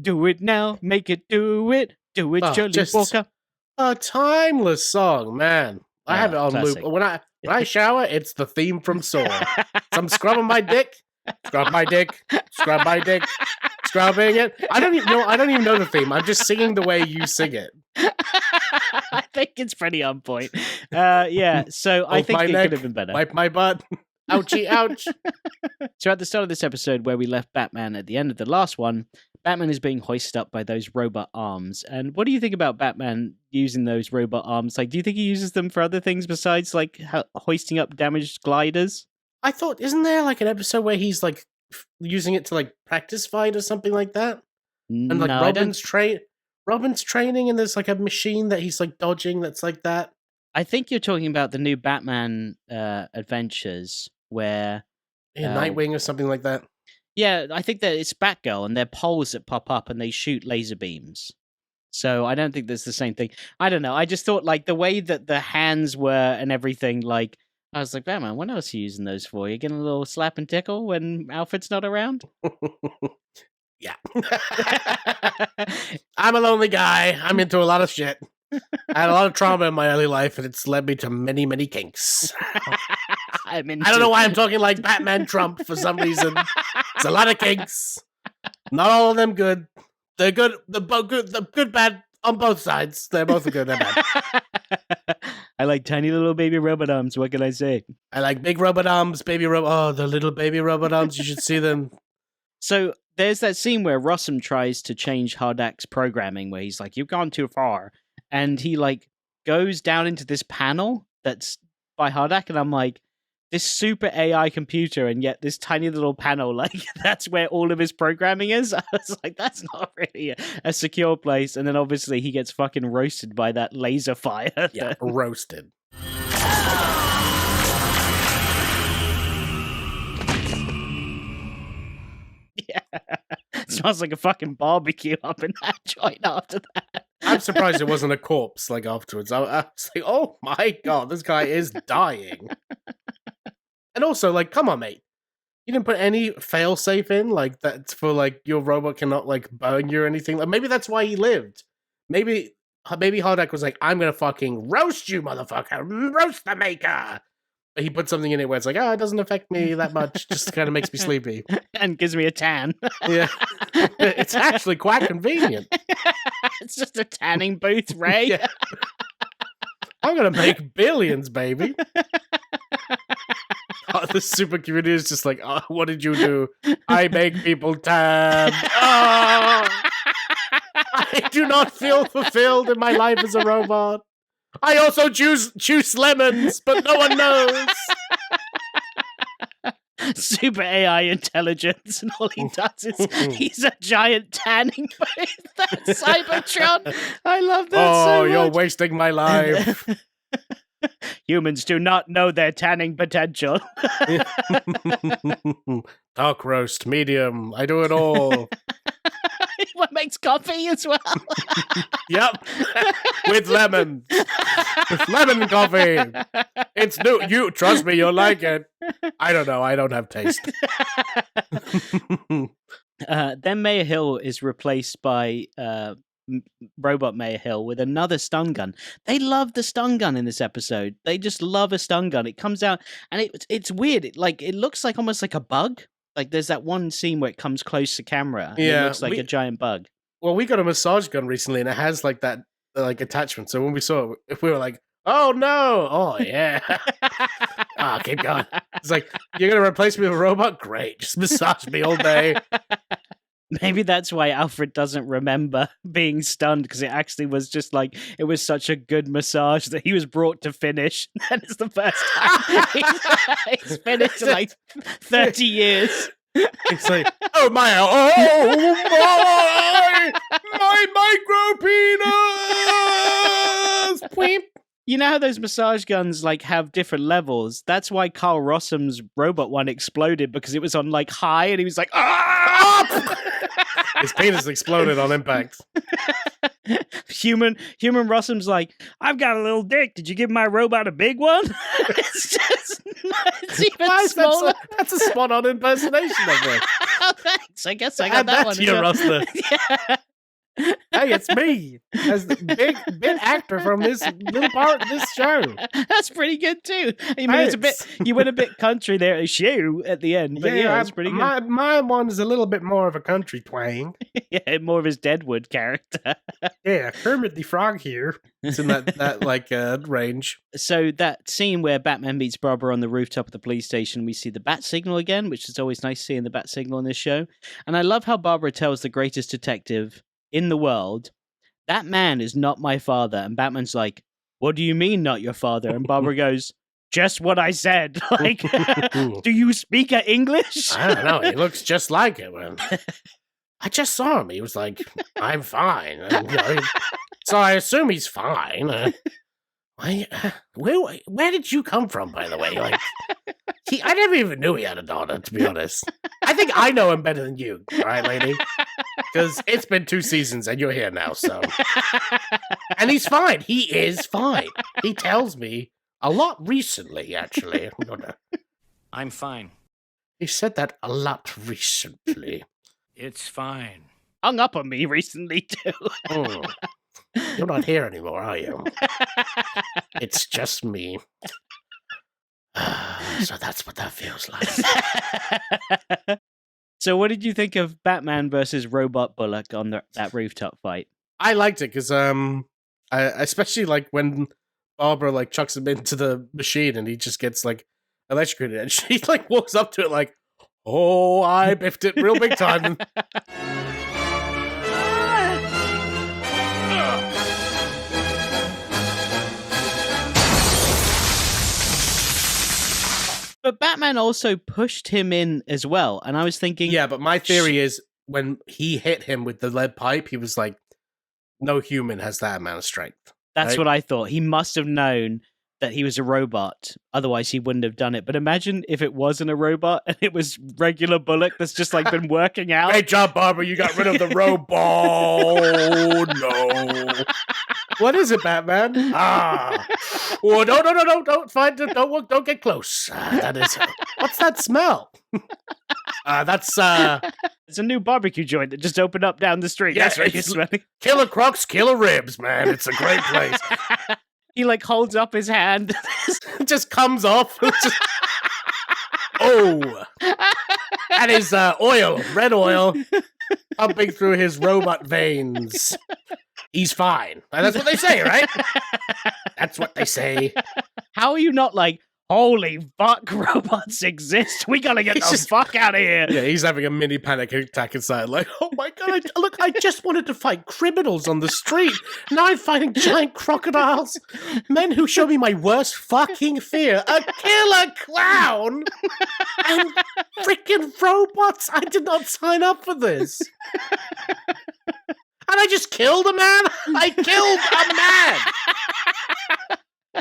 Do it now. Make it do it. Do it, Jolly Walker. A timeless song, man. I have it on classic. loop. When I shower, it's the theme from Saw. So I'm scrubbing my dick, scrub my dick, scrub my dick, scrubbing it. I don't even know the theme. I'm just singing the way you sing it. I think it's pretty on point. Yeah, so I think it could have been better. Wipe my butt. Ouchie, ouch. So at the start of this episode, where we left Batman at the end of the last one, Batman is being hoisted up by those robot arms. And what do you think about Batman using those robot arms? Like, do you think he uses them for other things besides, like, hoisting up damaged gliders? I thought, isn't there, like, an episode where he's, like, using it to, like, practice fight or something like that? And, like, No, Robin's training, and there's, like, a machine that he's, like, dodging that's like that. I think you're talking about the new Batman adventures where... Nightwing or something like that. Yeah, I think that it's Batgirl, and they're poles that pop up and they shoot laser beams. So I don't think that's the same thing. I don't know. I just thought, like, the way that the hands were and everything, like, I was like, Batman, what else are you using those for? You getting a little slap and tickle when Alfred's not around? Yeah. I'm a lonely guy. I'm into a lot of shit. I had a lot of trauma in my early life, and it's led me to many, many kinks. I don't know why I'm talking like Batman Trump for some reason. It's a lot of kinks. Not all of them good. They're good. The good, bad on both sides. They're both good and bad. I like tiny little baby robot arms. What can I say? I like big robot arms, baby robot. Oh, the little baby robot arms. You should see them. So there's that scene where Rossum tries to change HARDAC's programming, where he's like, "You've gone too far," and he like goes down into this panel that's by HARDAC, and I'm like, this super AI computer, and yet this tiny little panel, like, that's where all of his programming is. I was like, that's not really a secure place. And then obviously he gets fucking roasted by that laser fire. Yeah, roasted. Yeah. Smells like a fucking barbecue up in that joint after that. I'm surprised it wasn't a corpse, like, afterwards. I was like, oh my god, this guy is dying. And also, like, come on, mate. You didn't put any failsafe in, like, that's for, like, your robot cannot, like, burn you or anything. Like, maybe that's why he lived. Maybe HARDAC was like, I'm gonna fucking roast you, motherfucker. Roast the maker. But he put something in it where it's like, oh, it doesn't affect me that much. Just kind of makes me sleepy. And gives me a tan. Yeah. It's actually quite convenient. It's just a tanning booth, Ray. Yeah. I'm gonna make billions, baby. Oh, the super community is just like, oh, what did you do? I make people tan. Oh, I do not feel fulfilled in my life as a robot. I also choose lemons, but no one knows. Super AI intelligence, and all he does is he's a giant tanning booth. That's Cybertron. I love that so much. You're wasting my life. Humans do not know their tanning potential. Dark roast, medium, I do it all. What makes coffee as well? Yep, with lemon. With lemon coffee. It's new. You trust me, you'll like it. I don't know. I don't have taste. Then Mayor Hill is replaced by Robot Mayor Hill with another stun gun. They love the stun gun in this episode. They just love a stun gun. It comes out and it's weird. It looks like almost like a bug. Like there's that one scene where it comes close to camera. And it looks like a giant bug. Well, we got a massage gun recently, and it has like that attachment. So when we saw it, we were like, "Oh no! Oh yeah! Keep going." It's like, you're gonna replace me with a robot? Great, just massage me all day. Maybe that's why Alfred doesn't remember being stunned, because it actually was just like, it was such a good massage that he was brought to finish. That is the first time he's finished in like 30 years. It's like, oh my micro penis! Pweep. You know how those massage guns like have different levels? That's why Carl Rossum's robot one exploded, because it was on like high, and he was like, ah! His penis exploded on impact. Human Rossum's like, I've got a little dick. Did you give my robot a big one? It's even smaller. That's a spot-on impersonation of it. Oh, thanks. I guess I got that one. That's your roster. Yeah. Hey, it's me as the big actor from this little part of this show. That's pretty good too. I mean, it's a bit. You went a bit country there, a shoe at the end, but yeah, that's pretty good. My one is a little bit more of a country twang. Yeah, more of his Deadwood character. Yeah, Kermit the Frog here. It's in that range. So that scene where Batman meets Barbara on the rooftop of the police station, we see the bat signal again, which is always nice seeing the bat signal in this show. And I love how Barbara tells the greatest detective in the world, that man is not my father. And Batman's like, what do you mean not your father? And Barbara goes, just what I said. Like, do you speak English? I don't know. He looks just like him. I just saw him. He was like, I'm fine. So I assume he's fine. Where did you come from, by the way? Like, I never even knew he had a daughter, to be honest. I think I know him better than you, all right, lady? Because it's been 2 seasons and you're here now, so. And he's fine. He is fine. He tells me a lot recently, actually. I'm fine. He said that a lot recently. It's fine. Hung up on me recently, too. You're not here anymore, are you? It's just me. So that's what that feels like. So what did you think of Batman versus Robot Bullock on that rooftop fight? I liked it because I especially like when Barbara like chucks him into the machine and he just gets like electrocuted and she like walks up to it like, oh, I biffed it real big time. But Batman also pushed him in as well. And I was thinking... Yeah, but my theory is when he hit him with the lead pipe, he was like, no human has that amount of strength. That's right? what I thought. He must have known that he was a robot. Otherwise, he wouldn't have done it. But imagine if it wasn't a robot and it was regular Bullock that's just like been working out. Great job, Barbara. You got rid of the robot. Oh, no. What is it, Batman? Oh, no. Don't get close. That is. What's that smell? That's It's a new barbecue joint that just opened up down the street. Yeah, That's right. You're smelling. Killer Croc's Killer Ribs, man. It's a great place. He like holds up his hand. It just comes off. Oh. That is oil, red oil, pumping through his robot veins. He's fine. And that's what they say, right? That's what they say. How are you not like, holy fuck, robots exist? We gotta get the fuck out of here. Yeah, he's having a mini panic attack inside. Like, oh my god, I just wanted to fight criminals on the street. Now I'm fighting giant crocodiles. Men who show me my worst fucking fear. A killer clown. And freaking robots. I did not sign up for this. And I just killed a man? I killed a man!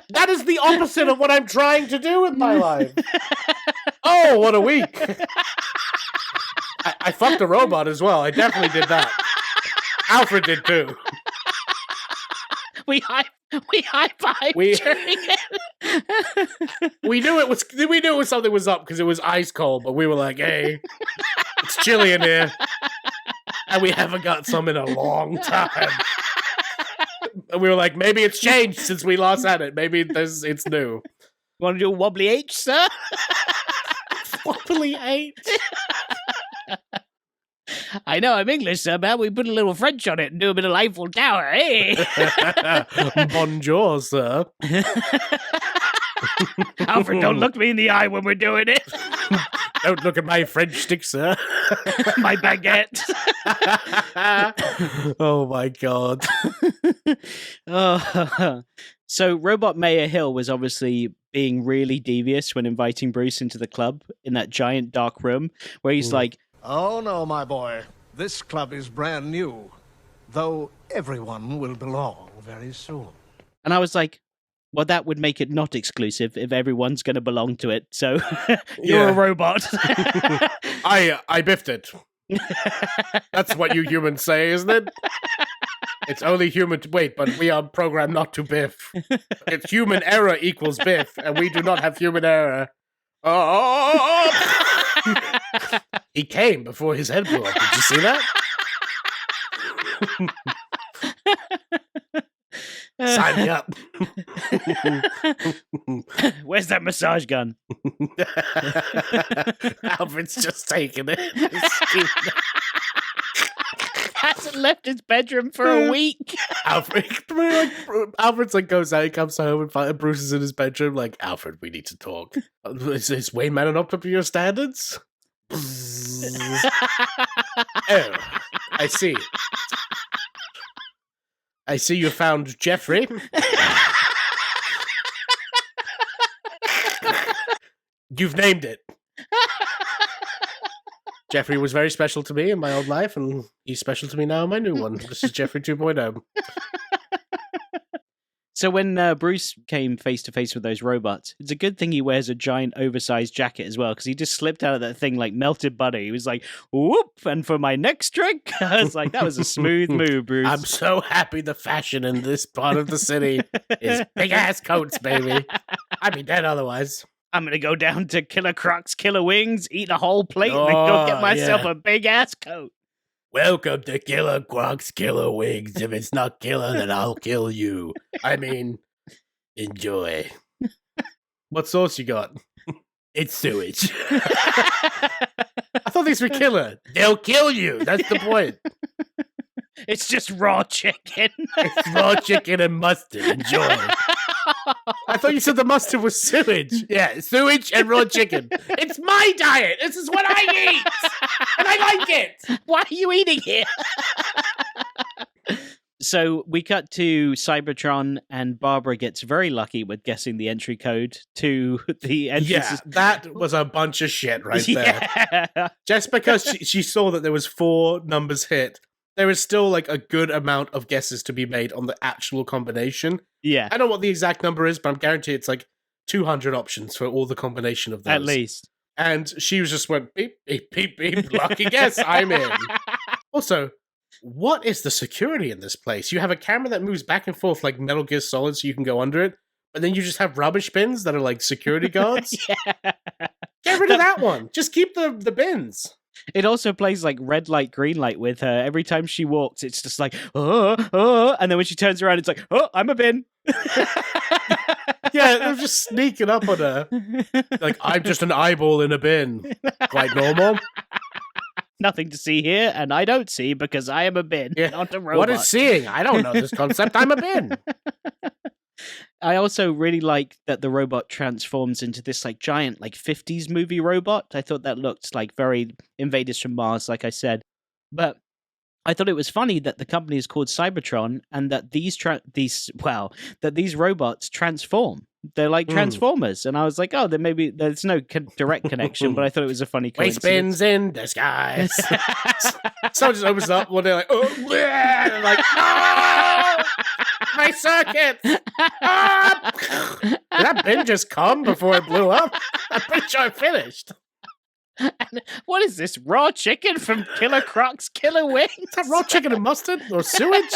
That is the opposite of what I'm trying to do with my life. Oh, what a week. I fucked a robot as well. I definitely did that. Alfred did too. We high-fived during it. We knew it was something was up because it was ice cold, but we were like, hey, it's chilly in here. And we haven't got some in a long time. And we were like, maybe it's changed since we last had it. Maybe it's new. Want to do a wobbly H, sir? Wobbly H? I know, I'm English, sir, but we put a little French on it and do a bit of Eiffel Tower, hey? Bonjour, sir. Alfred, don't look me in the eye when we're doing it. Don't look at my French stick, sir. My baguette. Oh my god. So Robot Mayor Hill was obviously being really devious when inviting Bruce into the club in that giant dark room where he's like, oh no, my boy. This club is brand new, though everyone will belong very soon. and I was like, well, that would make it not exclusive if everyone's going to belong to it. So you're a robot. I biffed it. That's what you humans say, isn't it? It's only human to wait, but we are programmed not to biff. It's human error equals biff, and we do not have human error. Oh! He came before his head blew up. Did you see that? Sign me up. Where's that massage gun? Alfred's just taking it. Hasn't left his bedroom for a week. Alfred's like goes out, he comes home and Bruce is in his bedroom like, Alfred, we need to talk. Is Wayne man up to your standards? Oh, I see. I see you found Jeffrey. You've named it. Jeffrey was very special to me in my old life, and he's special to me now in my new one. This is Jeffrey 2.0. So when Bruce came face to face with those robots, it's a good thing he wears a giant oversized jacket as well, because he just slipped out of that thing like melted butter. He was like, whoop, and for my next trick, I was like, that was a smooth move, Bruce. I'm so happy the fashion in this part of the city is big-ass coats, baby. I'd be dead otherwise. I'm going to go down to Killer Croc's Killer Wings, eat a whole plate, and then go get myself a big-ass coat. Welcome to Killer Croc's Killer Wings. If it's not killer, then I'll kill you. I mean, enjoy. What sauce you got? It's sewage. I thought these were killer. They'll kill you. That's the point. It's just raw chicken. It's raw chicken and mustard. Enjoy. I thought you said the mustard was sewage. Yeah, sewage and raw chicken. It's my diet. This is what I eat. And I like it. Why are you eating it? So we cut to Cybertron, and Barbara gets very lucky with guessing the entry code to the entrance. Yeah, that was a bunch of shit right there. Yeah. Just because she saw that there was 4 numbers hit, there is still like a good amount of guesses to be made on the actual combination. Yeah. I don't know what the exact number is, but I'm guaranteed it's like 200 options for all the combination of those. At least. And she was just went, beep, beep, beep, beep, lucky guess, I'm in. Also, what is the security in this place? You have a camera that moves back and forth like Metal Gear Solid so you can go under it, but then you just have rubbish bins that are like security guards? Yeah. Get rid of that one. Just keep the bins. It also plays like red light, green light with her. Every time she walks, it's just like, oh, and then when she turns around, it's like, oh, I'm a bin. Yeah, they're just sneaking up on her. Like, I'm just an eyeball in a bin. Quite normal. Nothing to see here, and I don't see because I am a bin, not a robot. What is seeing? I don't know this concept. I'm a bin. I also really like that the robot transforms into this like giant like 50s movie robot. I thought that looked like very Invaders from Mars, like I said. But I thought it was funny that the company is called Cybertron and that these robots transform. They're like Transformers. And I was like, oh, then maybe there's no direct connection, but I thought it was a funny coincidence. Waste bins in disguise. Someone just opens up one day like, oh, bleh, and like, no! My circuit! Ah! Did that bin just come before it blew up? I'm pretty sure it finished. And what is this, raw chicken from Killer Croc's Killer Wings? Is that raw chicken and mustard or sewage?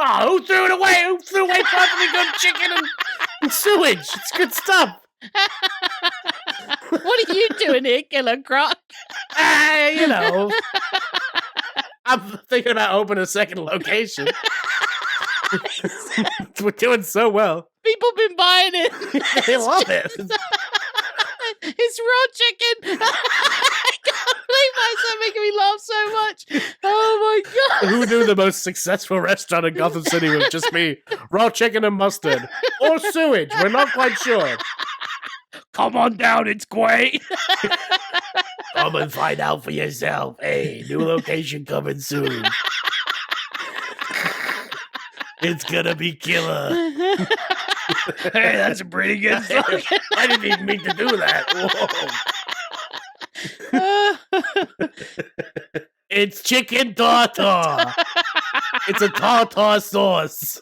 Oh, who threw it away? Who threw away perfectly good chicken and sewage? It's good stuff. What are you doing here, Killer Croc? You know, I'm thinking about opening a second location. We're doing so well. People been buying it. They love it. It's raw chicken. I can't believe that's making me laugh so much. Oh my god. Who knew the most successful restaurant in Gotham City would just be raw chicken and mustard? Or sewage, we're not quite sure. Come on down, it's great. Come and find out for yourself. Hey, new location coming soon. It's gonna be killer. Hey, that's a pretty good song. I didn't even mean to do that. Whoa. It's chicken tartar. It's a tartar sauce.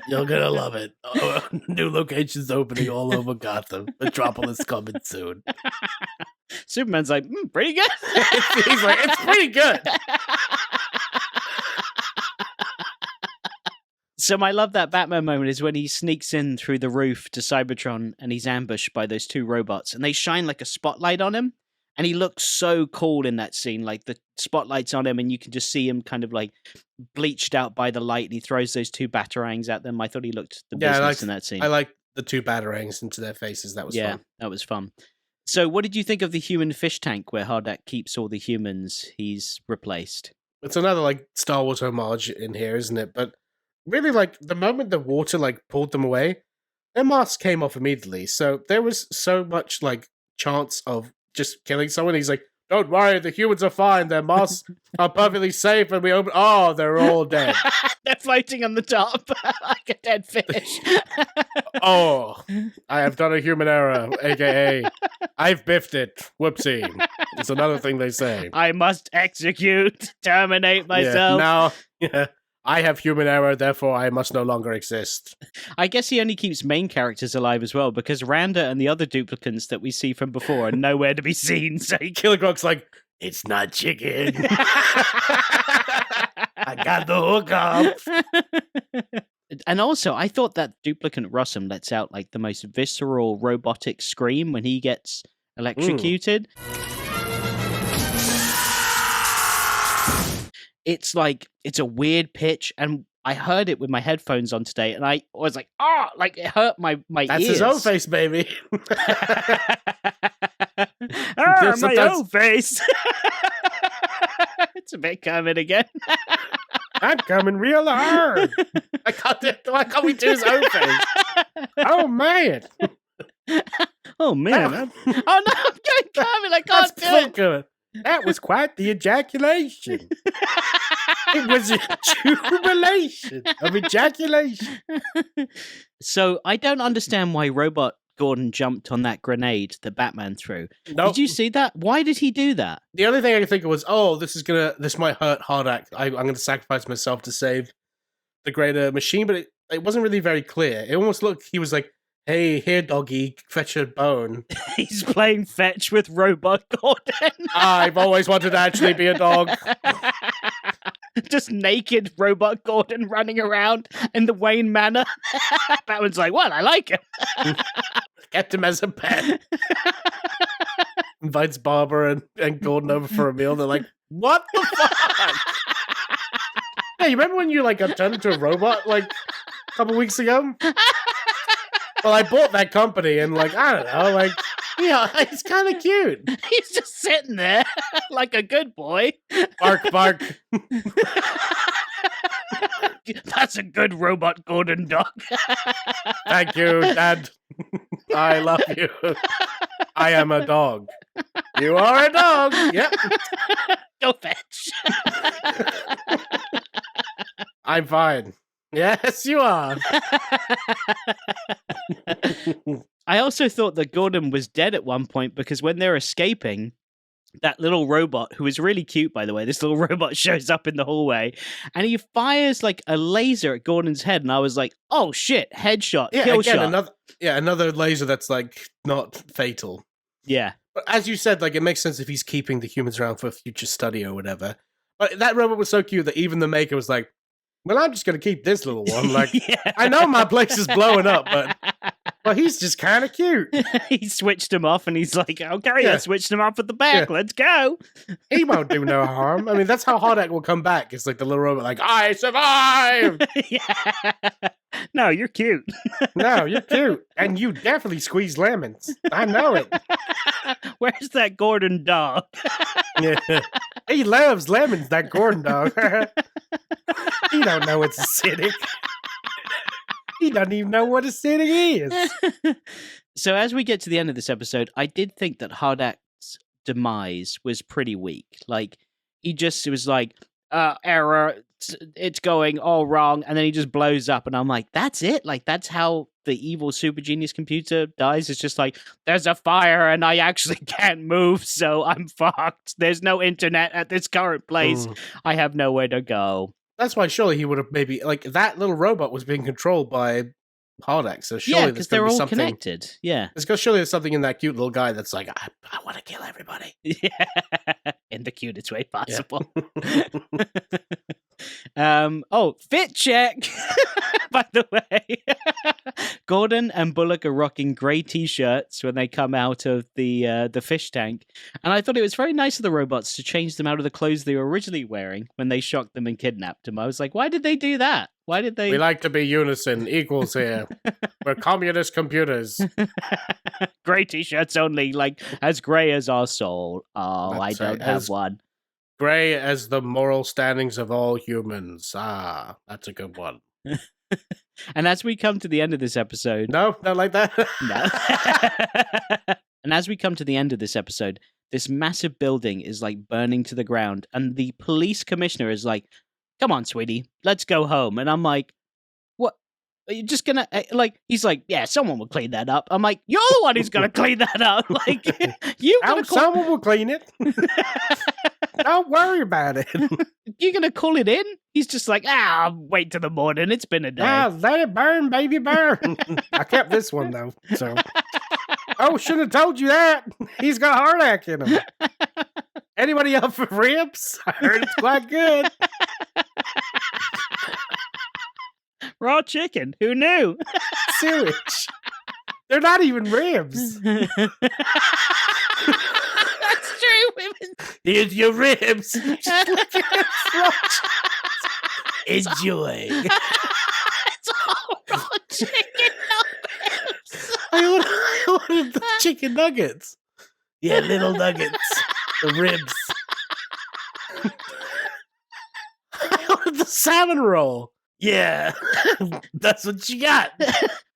You're gonna love it. New locations opening all over Gotham. Metropolis coming soon. Superman's like, pretty good. He's like, it's pretty good. So I love that Batman moment is when he sneaks in through the roof to Cybertron and he's ambushed by those 2 robots and they shine like a spotlight on him. And he looks so cool in that scene. Like the spotlight's on him and you can just see him kind of like bleached out by the light. And he throws those 2 batarangs at them. I thought he looked the business in that scene. I like the 2 batarangs into their faces. That was fun. Yeah, that was fun. So what did you think of the human fish tank where HARDAC keeps all the humans he's replaced? It's another like Star Wars homage in here, isn't it? But really, like the moment the water like pulled them away, their masks came off immediately. So there was so much like chance of just killing someone. He's like, "Don't worry, the humans are fine. Their masks are perfectly safe." And we open. Oh, they're all dead. They're floating on the top like a dead fish. Oh, I have done a human error, aka I've biffed it. Whoopsie. It's another thing they say. I must execute, terminate myself. Now, I have human error, therefore I must no longer exist. I guess he only keeps main characters alive as well, because Randa and the other duplicants that we see from before are nowhere to be seen. So Killer Croc's like, it's not chicken. I got the hook up. And also, I thought that duplicant Rossum lets out like the most visceral robotic scream when he gets electrocuted. It's like, it's a weird pitch, and I heard it with my headphones on today, and I was like, oh, like it hurt my That's ears. his own face, baby. My own face. It's a bit coming again. I'm coming real hard. Why can't we do his own face? Oh, man. Oh, man. Oh, no, I'm getting coming. I can't do it. Good. That was quite the ejaculation. It was a jubilation of ejaculation. So I don't understand why Robot Gordon jumped on that grenade that Batman threw. Nope. Did you see that? Why did he do that? The only thing I could think of was, this might hurt HARDAC. I'm going to sacrifice myself to save the greater machine, but it wasn't really very clear. It almost looked, he was like, hey, here, doggy, fetch a bone. He's playing fetch with Robot Gordon. I've always wanted to actually be a dog. Just naked Robot Gordon running around in the Wayne Manor. Batman's like, well, I like him. Kept him as a pet. Invites Barbara and Gordon over for a meal. They're like, what the fuck? Hey, you remember when you like got turned into a robot like a couple weeks ago? Well, I bought that company and like, I don't know, like, yeah, it's kind of cute. He's just sitting there like a good boy. Bark, bark. That's a good Robot Gordon dog. Thank you, Dad. I love you. I am a dog. You are a dog. Yep. Go fetch. I'm fine. Yes, you are. I also thought that Gordon was dead at one point because when they're escaping, that little robot, who is really cute, by the way, this little robot shows up in the hallway and he fires like a laser at Gordon's head. And I was like, oh shit, headshot, kill shot. Another laser that's like not fatal. Yeah. But as you said, like it makes sense if he's keeping the humans around for future study or whatever. But that robot was so cute that even the maker was like, well, I'm just going to keep this little one. Like, yeah. I know my place is blowing up, but he's just kind of cute. He switched him off and he's like, okay, I switched him off at the back. Let's go. He won't do no harm. I mean, that's how HARDAC will come back. It's like the little robot, like, I survived. Yeah. No, you're cute. No, you're cute. And you definitely squeeze lemons. I know it. Where's that Gordon dog? Yeah. He loves lemons, that Gordon dog. He don't know it's acidic. He doesn't even know what acidic is. So as we get to the end of this episode, I did think that HARDAC's demise was pretty weak. Like, he was like, error, it's going all wrong, and then he just blows up, and I'm like, that's it? Like, that's how the evil super genius computer dies? It's just like, there's a fire, and I actually can't move, so I'm fucked. There's no internet at this current place. I have nowhere to go. That's why surely he would have maybe, like, that little robot was being controlled by HARDAC, so surely because they're all connected. Yeah. Surely there's something in that cute little guy that's like, I want to kill everybody. Yeah. In the cutest way possible. Fit check. By the way, Gordon and Bullock are rocking grey t-shirts when they come out of the fish tank, and I thought it was very nice of the robots to change them out of the clothes they were originally wearing when they shocked them and kidnapped them. I was like, why did they do that? Why did they? We like to be unison, equals here. We're communist computers. Grey t-shirts only, like as grey as our soul. Oh, That's I don't right, have as one. Grey as the moral standings of all humans. Ah, that's a good one. And as we come to the end of this episode, No, not like that. no. And as we come to the end of this episode, this massive building is like burning to the ground, and the police commissioner is like, "Come on, sweetie, let's go home." And I'm like, "What? Are you just gonna like?" He's like, "Yeah, someone will clean that up." I'm like, "You're the one who's gonna clean that up." Like, you gonna Someone will clean it. Don't worry about it. You're gonna call it in? He's just like, wait till the morning. It's been a day. Let it burn, baby, burn. I kept this one though, so. Oh, should have told you that. He's got HARDAC in him. Anybody up for ribs? I heard it's quite good. Raw chicken. Who knew? Sewage. They're not even ribs. That's true. Women. Here's your ribs. Enjoy. It's all raw chicken nuggets. I ordered the chicken nuggets. Yeah, little nuggets. The ribs. I ordered the salmon roll. Yeah, that's what you got.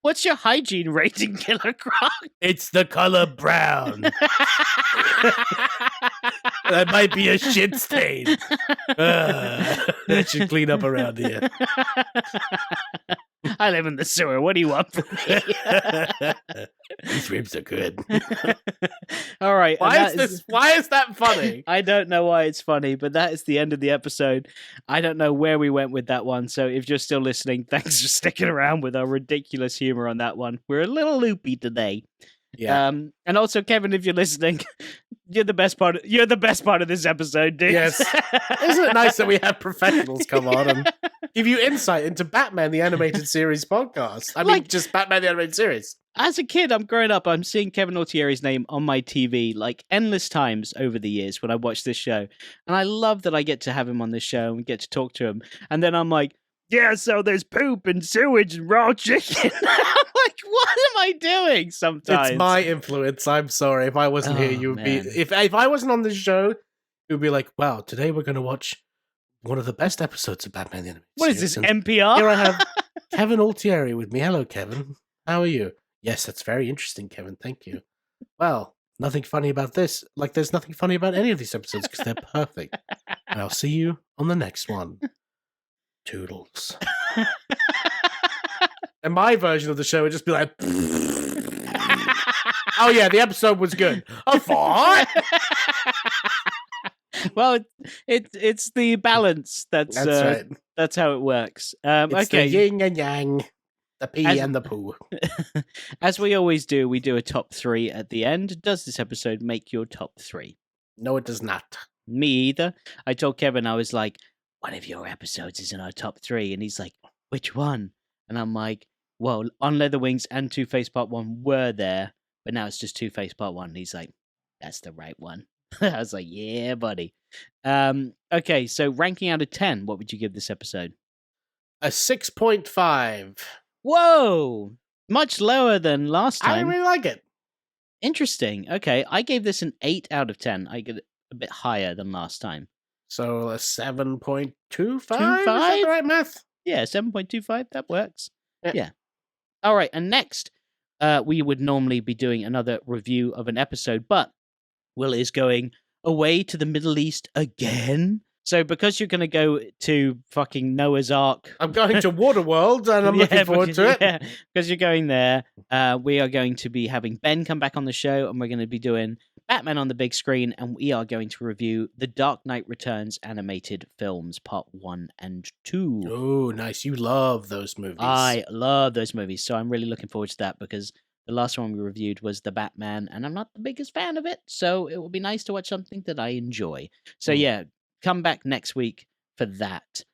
What's your hygiene rating, Killer Croc? It's the color brown. That might be a shit stain. That should clean up around here. I live in the sewer. What do you want from me? These ribs are good. All right. Why is that funny? I don't know why it's funny, but that is the end of the episode. I don't know where we went with that one. So if you're still listening, thanks for sticking around with our ridiculous humor on that one. We're a little loopy today. Yeah. And also, Kevin, if you're listening, you're the best part. You're the best part of this episode, dude. Yes. Isn't it nice that we have professionals come on and give you insight into Batman the Animated Series podcast? I mean, just Batman the Animated Series. As a kid, I'm growing up, I'm seeing Kevin Altieri's name on my TV like endless times over the years when I watch this show. And I love that I get to have him on this show and get to talk to him. And then I'm like, yeah, so there's poop and sewage and raw chicken. I'm like, what am I doing sometimes? It's my influence. I'm sorry. If I wasn't here, you would be... man. If I wasn't on this show, it would be like, wow, today we're going to watch one of the best episodes of Batman the Animated What is Series. this, And NPR? here I have Kevin Altieri with me. Hello, Kevin. How are you? Yes, that's very interesting, Kevin. Thank you. Well, nothing funny about this. Like, there's nothing funny about any of these episodes because they're perfect. And I'll see you on the next one. Toodles. And my version of the show would just be like, oh yeah, the episode was good. I thought. Well, it's the balance. That's right. That's how it works. It's Okay. the yin and yang, the pee and the poo. As we always do, we do a top 3 at the end. Does this episode make your top 3? No, it does not. Me either. I told Kevin, I was like, one of your episodes is in our top 3. And he's like, which one? And I'm like, well, On Leather Wings and Two-Face Part 1 were there, but now it's just Two-Face Part 1. And he's like, that's the right one. I was like, yeah, buddy. Okay, so ranking out of 10, what would you give this episode? A 6.5. Whoa! Much lower than last I time. really like it. Interesting. Okay, I gave this an 8 out of 10. I get it a bit higher than last time. So a 7.25? Is 25? that the right math? Yeah, 7.25. That works. Yeah. Yeah. All right, and next, we would normally be doing another review of an episode, but Will is going away to the Middle East again. So because you're going to go to fucking Noah's Ark... I'm going to Waterworld, and I'm looking forward to it. Yeah, because you're going there. We are going to be having Ben come back on the show, and we're going to be doing Batman on the big screen, and we are going to review The Dark Knight Returns animated films, part 1 and 2. Oh, nice. You love those movies. I love those movies, so I'm really looking forward to that, because the last one we reviewed was The Batman, and I'm not the biggest fan of it, so it will be nice to watch something that I enjoy. So yeah, come back next week for that.